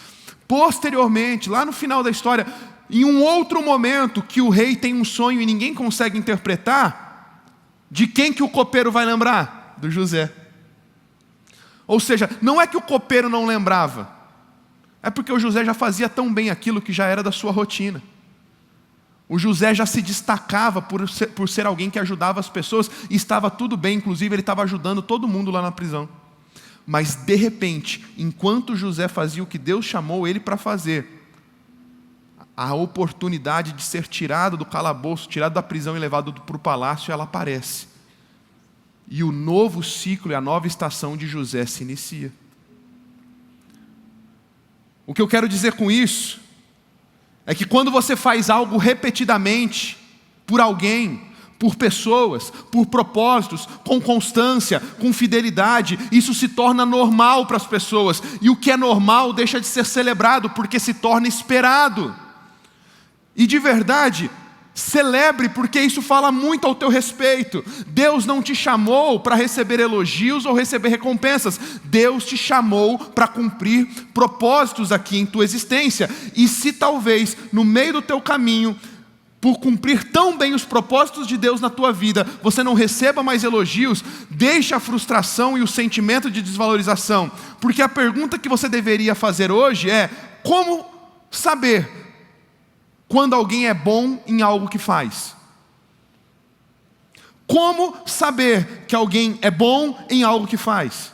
posteriormente, lá no final da história, em um outro momento que o rei tem um sonho e ninguém consegue interpretar, de quem que o copeiro vai lembrar? Do José. Ou seja, não é que o copeiro não lembrava, é porque o José já fazia tão bem aquilo que já era da sua rotina. O José já se destacava por ser alguém que ajudava as pessoas, e estava tudo bem, inclusive ele estava ajudando todo mundo lá na prisão. Mas de repente, enquanto José fazia o que Deus chamou ele para fazer, a oportunidade de ser tirado do calabouço, tirado da prisão e levado para o palácio, ela aparece. E o novo ciclo e a nova estação de José se inicia. O que eu quero dizer com isso é que quando você faz algo repetidamente, por alguém, por pessoas, por propósitos, com constância, com fidelidade, isso se torna normal para as pessoas. E o que é normal deixa de ser celebrado, porque se torna esperado. E de verdade, celebre, porque isso fala muito ao teu respeito. Deus não te chamou para receber elogios ou receber recompensas. Deus te chamou para cumprir propósitos aqui em tua existência. E se talvez no meio do teu caminho, por cumprir tão bem os propósitos de Deus na tua vida, você não receba mais elogios, deixe a frustração e o sentimento de desvalorização. Porque a pergunta que você deveria fazer hoje é: como saber quando alguém é bom em algo que faz? Como saber que alguém é bom em algo que faz?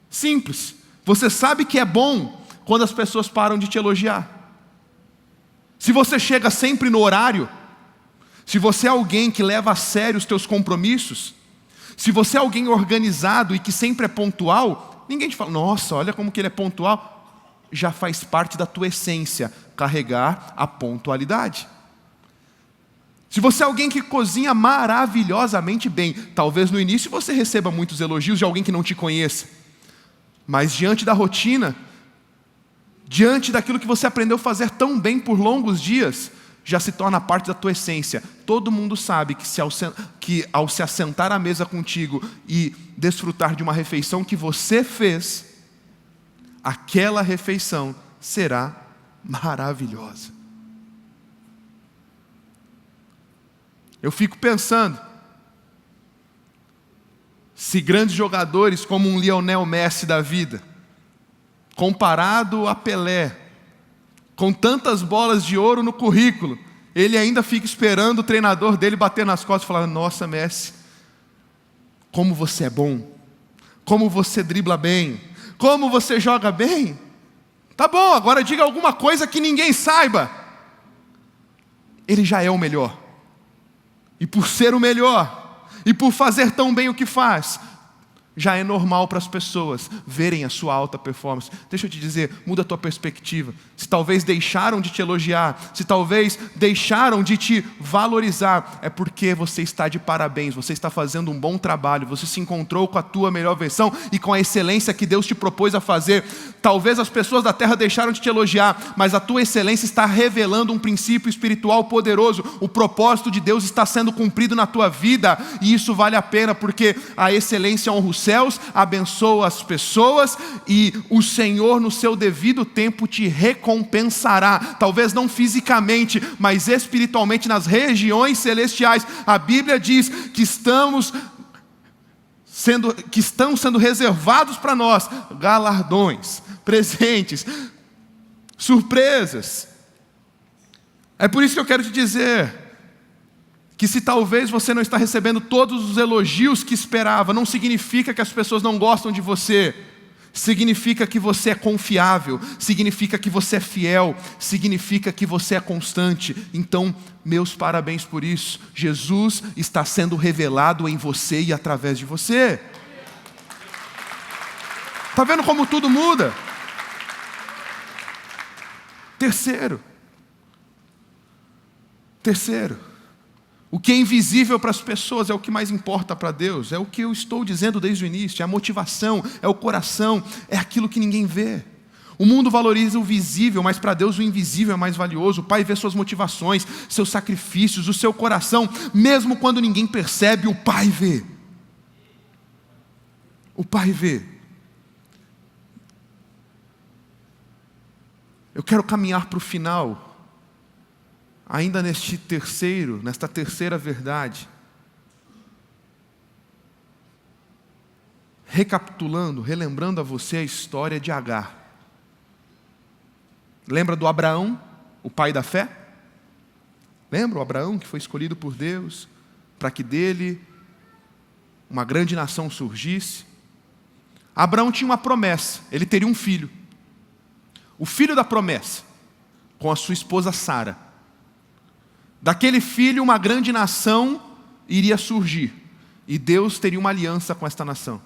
Simples. Você sabe que é bom quando as pessoas param de te elogiar. Se você chega sempre no horário, se você é alguém que leva a sério os teus compromissos, se você é alguém organizado e que sempre é pontual, ninguém te fala: nossa, olha como que ele é pontual. Já faz parte da tua essência carregar a pontualidade. Se você é alguém que cozinha maravilhosamente bem, talvez no início você receba muitos elogios de alguém que não te conheça, mas diante da rotina, diante daquilo que você aprendeu a fazer tão bem por longos dias, já se torna parte da tua essência. Todo mundo sabe que ao se assentar à mesa contigo e desfrutar de uma refeição que você fez, aquela refeição será maravilhosa. Eu fico pensando, se grandes jogadores como um Lionel Messi da vida, comparado a Pelé, com tantas bolas de ouro no currículo, ele ainda fica esperando o treinador dele bater nas costas e falar: nossa, Messi, como você é bom, como você dribla bem, como você joga bem. Tá bom, agora diga alguma coisa que ninguém saiba. Ele já é o melhor. E por ser o melhor, e por fazer tão bem o que faz, já é normal para as pessoas verem a sua alta performance. Deixa eu te dizer, muda a tua perspectiva. Se talvez deixaram de te elogiar, se talvez deixaram de te valorizar, é porque você está de parabéns, você está fazendo um bom trabalho, você se encontrou com a tua melhor versão e com a excelência que Deus te propôs a fazer. Talvez as pessoas da terra deixaram de te elogiar, mas a tua excelência está revelando um princípio espiritual poderoso. O propósito de Deus está sendo cumprido na tua vida, e isso vale a pena, porque a excelência honra os céus, abençoa as pessoas, e o Senhor no seu devido tempo te recompensará, talvez não fisicamente, mas espiritualmente nas regiões celestiais. A Bíblia diz que estão sendo reservados para nós galardões, presentes, surpresas. É por isso que eu quero te dizer que se talvez você não está recebendo todos os elogios que esperava, não significa que as pessoas não gostam de você. Significa que você é confiável, significa que você é fiel, significa que você é constante. Então, meus parabéns por isso. Jesus está sendo revelado em você e através de você. Está vendo como tudo muda? Terceiro, o que é invisível para as pessoas é o que mais importa para Deus. É o que eu estou dizendo desde o início. É a motivação, é o coração, é aquilo que ninguém vê. O mundo valoriza o visível, mas para Deus o invisível é mais valioso. O Pai vê suas motivações, seus sacrifícios, o seu coração. Mesmo quando ninguém percebe, o Pai vê. O pai vê. Eu quero caminhar para o final, ainda nesta terceira verdade. Recapitulando, relembrando a você a história de Agar. Lembra do Abraão, o pai da fé? Lembra o Abraão que foi escolhido por Deus para que dele uma grande nação surgisse? Abraão tinha uma promessa, ele teria um filho. O filho da promessa, com a sua esposa Sara. Daquele filho uma grande nação iria surgir, e Deus teria uma aliança com esta nação.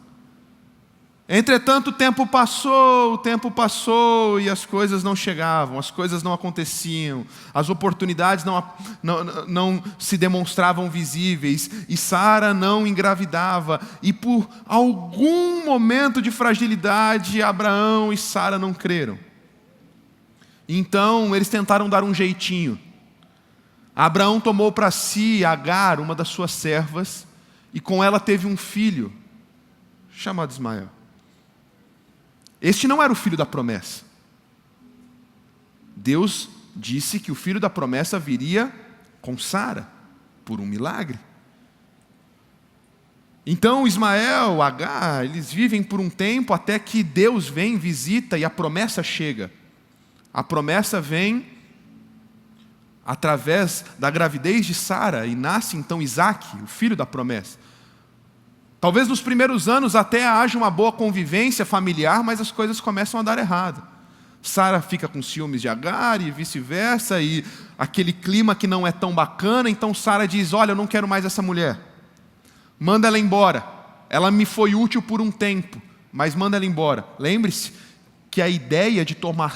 Entretanto, o tempo passou e as coisas não chegavam, as coisas não aconteciam, as oportunidades não se demonstravam visíveis, e Sara não engravidava, e por algum momento de fragilidade, Abraão e Sara não creram. Então, eles tentaram dar um jeitinho. Abraão tomou para si Agar, uma das suas servas, e com ela teve um filho, chamado Ismael. Este não era o filho da promessa. Deus disse que o filho da promessa viria com Sara, por um milagre. Então Ismael, Agar, eles vivem por um tempo até que Deus vem, visita e a promessa chega. A promessa vem através da gravidez de Sara e nasce então Isaque, o filho da promessa. Talvez nos primeiros anos até haja uma boa convivência familiar, mas as coisas começam a dar errado. Sara fica com ciúmes de Agar e vice-versa, e aquele clima que não é tão bacana, então Sara diz: olha, eu não quero mais essa mulher. Manda ela embora. Ela me foi útil por um tempo, mas manda ela embora. Lembre-se que a ideia de tomar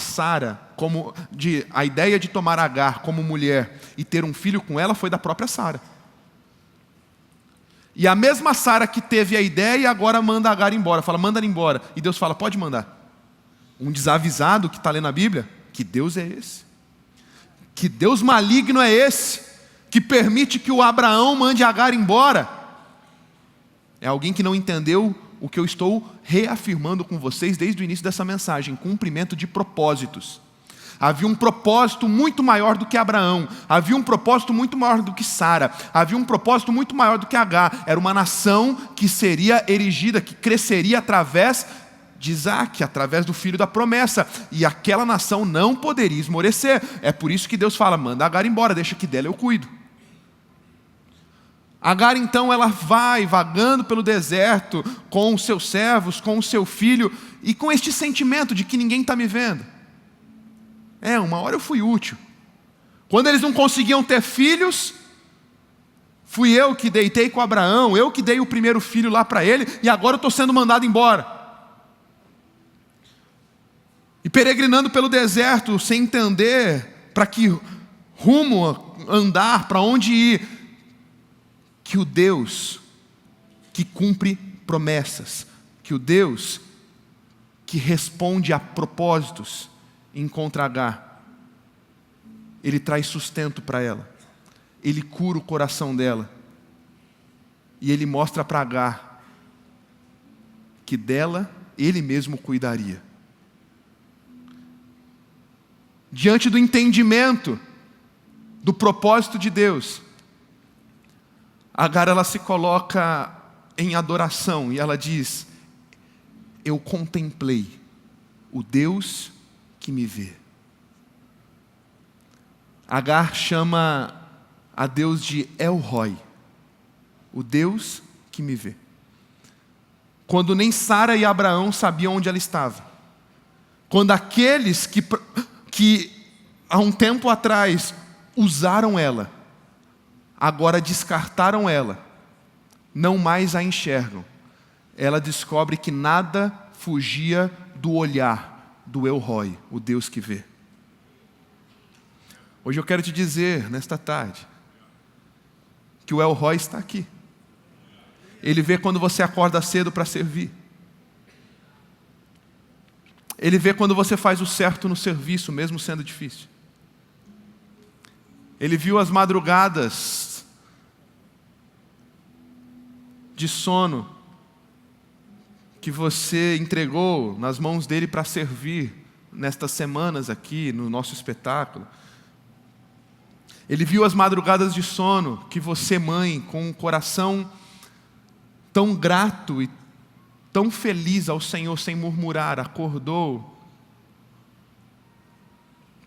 a ideia de tomar Agar como mulher e ter um filho com ela foi da própria Sara. E a mesma Sara que teve a ideia agora manda Agar embora, fala: manda ela embora. E Deus fala: pode mandar. Um desavisado que está lendo a Bíblia, que Deus é esse? Que Deus maligno é esse? Que permite que o Abraão mande Agar embora? É alguém que não entendeu o que eu estou reafirmando com vocês desde o início dessa mensagem: cumprimento de propósitos. Havia um propósito muito maior do que Abraão, havia um propósito muito maior do que Sara, havia um propósito muito maior do que Agar. Era uma nação que seria erigida, que cresceria através de Isaque, através do filho da promessa, e aquela nação não poderia esmorecer. É por isso que Deus fala: manda Agar embora, deixa que dela eu cuido. Agar então ela vai vagando pelo deserto com os seus servos, com o seu filho, e com este sentimento de que ninguém está me vendo. Uma hora eu fui útil. Quando eles não conseguiam ter filhos, fui eu que deitei com Abraão, eu que dei o primeiro filho lá para ele, e agora eu estou sendo mandado embora. E peregrinando pelo deserto, sem entender para que rumo andar, para onde ir, que o Deus que cumpre promessas, que o Deus que responde a propósitos, encontra Agar. Ele traz sustento para ela, ele cura o coração dela, e ele mostra para Agar que dela ele mesmo cuidaria. Diante do entendimento do propósito de Deus, Agar ela se coloca em adoração e ela diz: eu contemplei o Deus que me vê. Agar chama a Deus de El Roi, o Deus que me vê. Quando nem Sara e Abraão sabiam onde ela estava. Quando aqueles que há um tempo atrás usaram ela, agora descartaram ela, não mais a enxergam. Ela descobre que nada fugia do olhar do El Roi, o Deus que vê. Hoje eu quero te dizer, nesta tarde, que o El Roi está aqui. Ele vê quando você acorda cedo para servir. Ele vê quando você faz o certo no serviço, mesmo sendo difícil. Ele viu as madrugadas de sono que você entregou nas mãos dele para servir nestas semanas aqui no nosso espetáculo. Ele viu as madrugadas de sono que você, mãe, com um coração tão grato e tão feliz ao Senhor, sem murmurar, acordou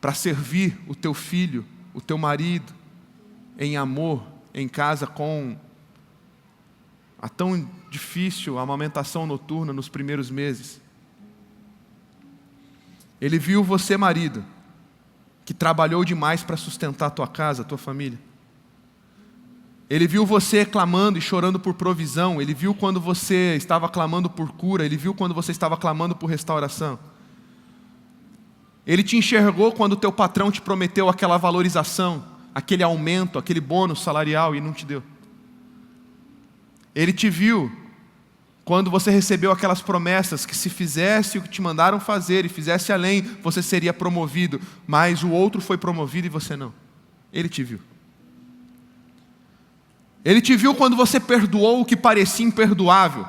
para servir o teu filho, o teu marido, em amor, em casa, com a tão difícil amamentação noturna nos primeiros meses. Ele viu você, marido, que trabalhou demais para sustentar a tua casa, a tua família. Ele viu você clamando e chorando por provisão. Ele viu quando você estava clamando por cura. Ele viu quando você estava clamando por restauração. Ele te enxergou quando o teu patrão te prometeu aquela valorização, aquele aumento, aquele bônus salarial e não te deu. Ele te viu quando você recebeu aquelas promessas que se fizesse o que te mandaram fazer e fizesse além, você seria promovido, mas o outro foi promovido e você não. Ele te viu. Ele te viu quando você perdoou o que parecia imperdoável.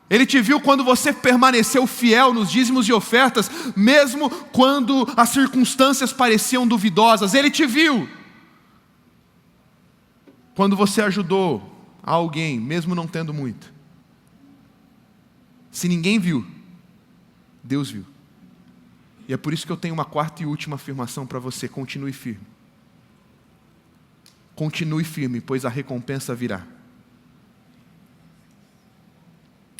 Ele te viu quando você permaneceu fiel nos dízimos e ofertas, mesmo quando as circunstâncias pareciam duvidosas. Ele te viu quando você ajudou alguém, mesmo não tendo muito. Se ninguém viu, Deus viu. E é por isso que eu tenho uma quarta e última afirmação para você: continue firme. Continue firme, pois a recompensa virá.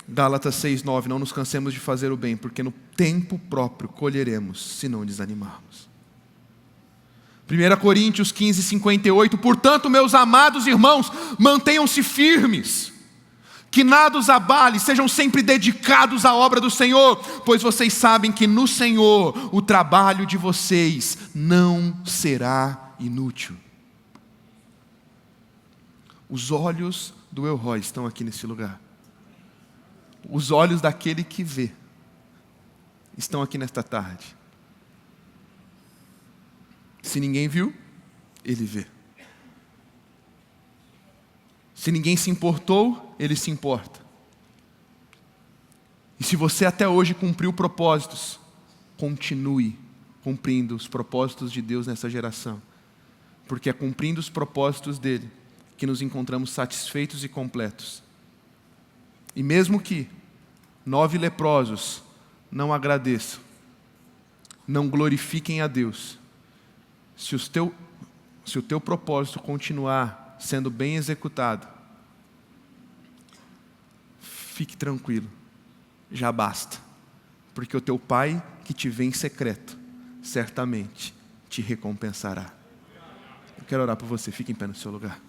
Gálatas 6:9, não nos cansemos de fazer o bem, porque no tempo próprio colheremos, se não desanimarmos. 1 Coríntios 15:58, portanto, meus amados irmãos, mantenham-se firmes, que nada os abale, sejam sempre dedicados à obra do Senhor, pois vocês sabem que no Senhor o trabalho de vocês não será inútil. Os olhos do El Roi estão aqui nesse lugar. Os olhos daquele que vê estão aqui nesta tarde. Se ninguém viu, ele vê. Se ninguém se importou, ele se importa. E se você até hoje cumpriu propósitos, continue cumprindo os propósitos de Deus nessa geração. Porque é cumprindo os propósitos dele que nos encontramos satisfeitos e completos. E mesmo que 9 leprosos não agradeçam, não glorifiquem a Deus, se o teu propósito continuar sendo bem executado, fique tranquilo, já basta, porque o teu Pai que te vê em secreto, certamente te recompensará. Eu quero orar por você, fique em pé no seu lugar.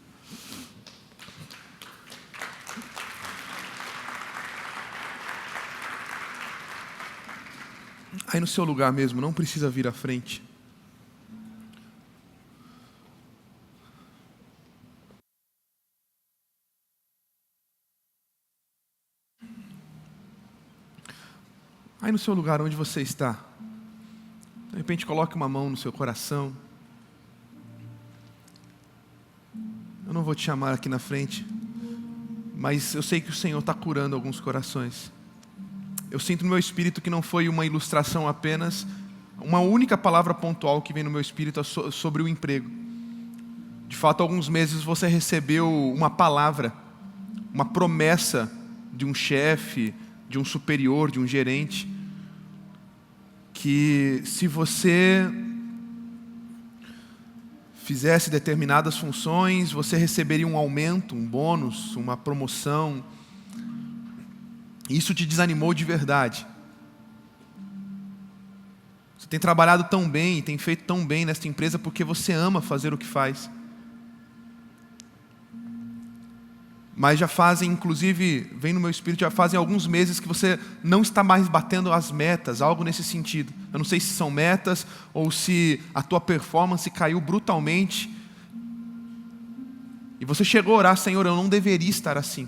Aí no seu lugar mesmo, não precisa vir à frente. Aí no seu lugar onde você está, de repente coloque uma mão no seu coração. Eu não vou te chamar aqui na frente, mas eu sei que o Senhor está curando alguns corações. Eu sinto no meu espírito que não foi uma ilustração apenas, uma única palavra pontual que vem no meu espírito sobre o emprego. De fato, há alguns meses você recebeu uma palavra, uma promessa de um chefe, de um superior, de um gerente, que se você fizesse determinadas funções, você receberia um aumento, um bônus, uma promoção. Isso te desanimou de verdade. Você tem trabalhado tão bem, tem feito tão bem nesta empresa porque você ama fazer o que faz. Mas já fazem, inclusive, vem no meu espírito, já fazem alguns meses que você não está mais batendo as metas, algo nesse sentido. Eu não sei se são metas ou se a tua performance caiu brutalmente. E você chegou a orar: Senhor, eu não deveria estar assim.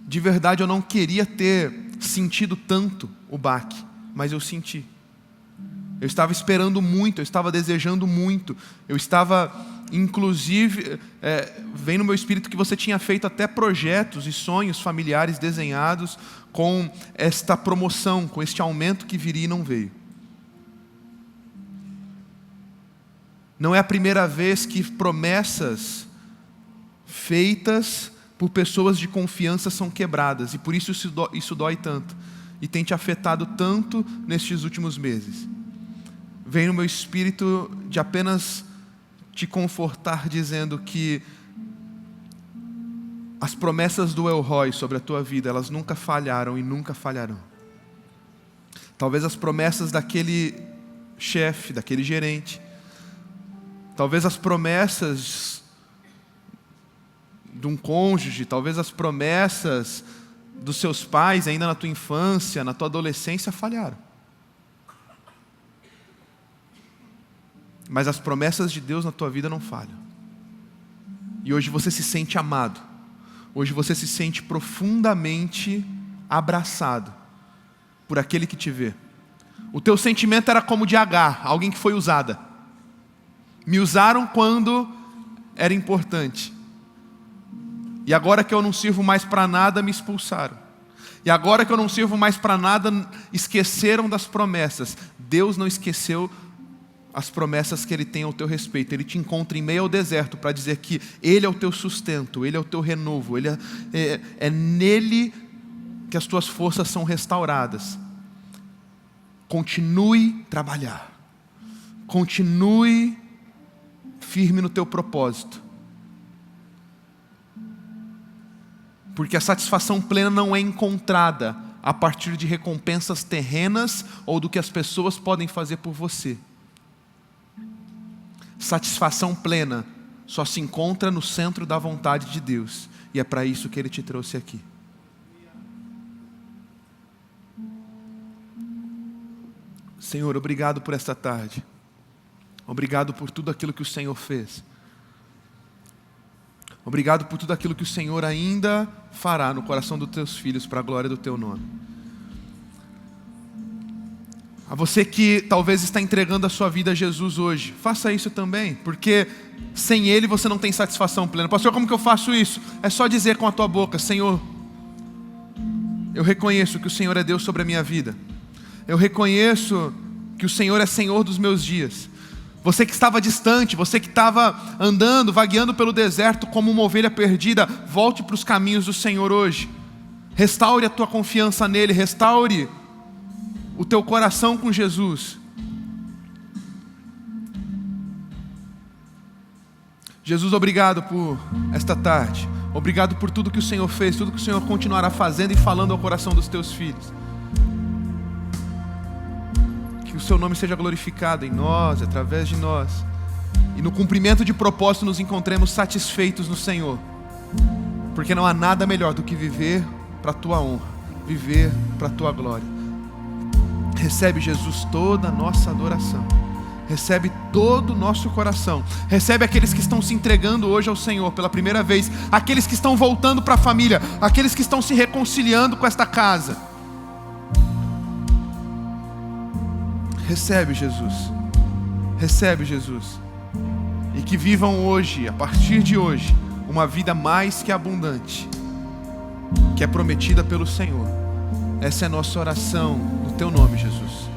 De verdade, eu não queria ter sentido tanto o baque, mas eu senti. Eu estava esperando muito, eu estava desejando muito, eu estava inclusive, vem no meu espírito que você tinha feito até projetos e sonhos familiares desenhados com esta promoção, com este aumento que viria e não veio. Não é a primeira vez que promessas feitas por pessoas de confiança são quebradas, e por isso isso dói tanto, e tem te afetado tanto nestes últimos meses. Vem no meu espírito de apenas te confortar, dizendo que as promessas do El Roi sobre a tua vida, elas nunca falharam e nunca falharão. Talvez as promessas daquele chefe, daquele gerente, talvez as promessas de um cônjuge, talvez as promessas dos seus pais ainda na tua infância, na tua adolescência falharam. Mas as promessas de Deus na tua vida não falham. E hoje você se sente amado. Hoje você se sente profundamente abraçado por aquele que te vê. O teu sentimento era como de Agar, alguém que foi usada. Me usaram quando era importante. E agora que eu não sirvo mais para nada, me expulsaram. E agora que eu não sirvo mais para nada, esqueceram das promessas. Deus não esqueceu as promessas que Ele tem ao teu respeito. Ele te encontra em meio ao deserto para dizer que Ele é o teu sustento, Ele é o teu renovo, é nele que as tuas forças são restauradas. Continue a trabalhar. Continue firme no teu propósito. Porque a satisfação plena não é encontrada a partir de recompensas terrenas ou do que as pessoas podem fazer por você. Satisfação plena só se encontra no centro da vontade de Deus. E é para isso que Ele te trouxe aqui. Senhor, obrigado por esta tarde. Obrigado por tudo aquilo que o Senhor fez. Obrigado por tudo aquilo que o Senhor ainda fará no coração dos teus filhos para a glória do teu nome. A você que talvez está entregando a sua vida a Jesus hoje, faça isso também, porque sem Ele você não tem satisfação plena. Pastor, como que eu faço isso? É só dizer com a tua boca: Senhor, eu reconheço que o Senhor é Deus sobre a minha vida. Eu reconheço que o Senhor é Senhor dos meus dias. Você que estava distante, você que estava andando, vagueando pelo deserto como uma ovelha perdida, volte para os caminhos do Senhor hoje. Restaure a tua confiança nele, restaure o teu coração com Jesus. Jesus, obrigado por esta tarde. Obrigado por tudo que o Senhor fez, tudo que o Senhor continuará fazendo e falando ao coração dos teus filhos. Que o seu nome seja glorificado em nós, através de nós. E no cumprimento de propósito nos encontremos satisfeitos no Senhor. Porque não há nada melhor do que viver para a tua honra, viver para a tua glória. Recebe, Jesus, toda a nossa adoração. Recebe todo o nosso coração. Recebe aqueles que estão se entregando hoje ao Senhor pela primeira vez. Aqueles que estão voltando para a família. Aqueles que estão se reconciliando com esta casa. Recebe, Jesus. Recebe, Jesus. E que vivam hoje, a partir de hoje, uma vida mais que abundante, que é prometida pelo Senhor. Essa é a nossa oração no teu nome, Jesus.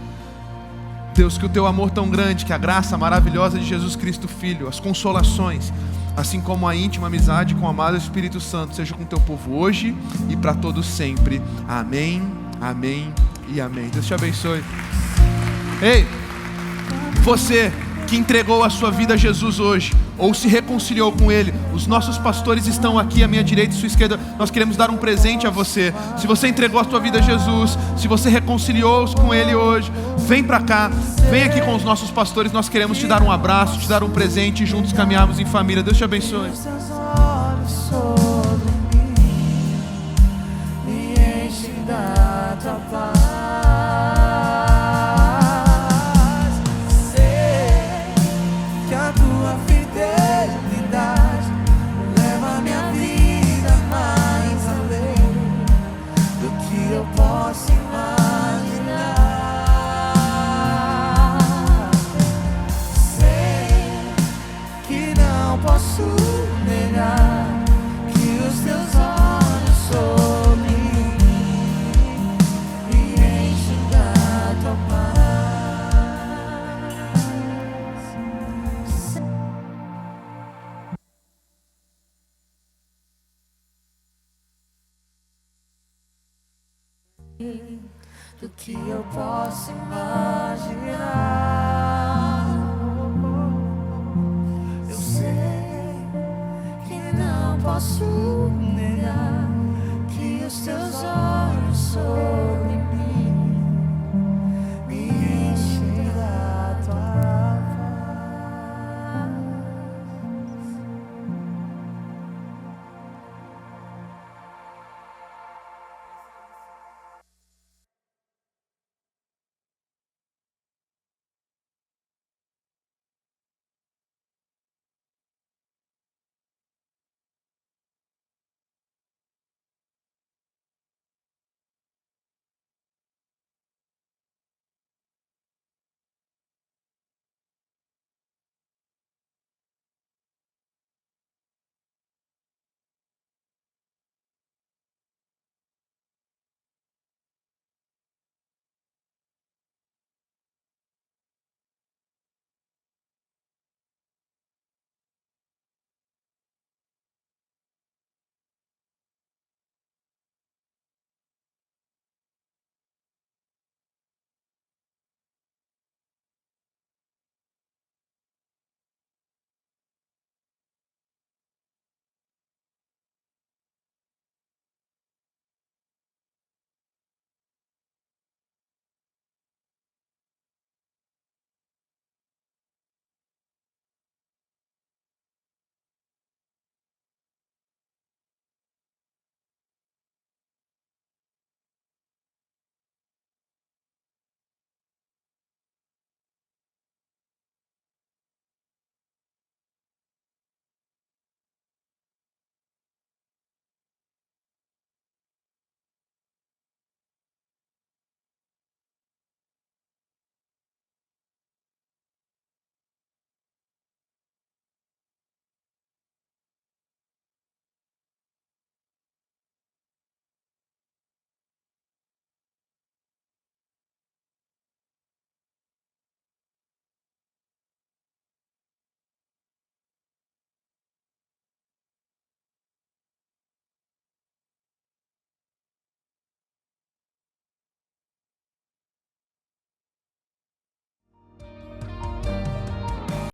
Deus, que o teu amor tão grande, que a graça maravilhosa de Jesus Cristo Filho, as consolações, assim como a íntima amizade com o amado Espírito Santo, seja com o teu povo hoje e para todos sempre. Amém, amém e amém. Deus te abençoe. Ei, você que entregou a sua vida a Jesus hoje, ou se reconciliou com Ele, os nossos pastores estão aqui à minha direita e à sua esquerda. Nós queremos dar um presente a você. Se você entregou a sua vida a Jesus, se você reconciliou com Ele hoje, vem para cá, vem aqui com os nossos pastores. Nós queremos te dar um abraço, te dar um presente e juntos caminharmos em família. Deus te abençoe. Sei que não posso negar que os teus olhos sobre mim me enchem da tua paz. Do que eu posso imaginar, eu sei que não posso negar que os teus olhos sobre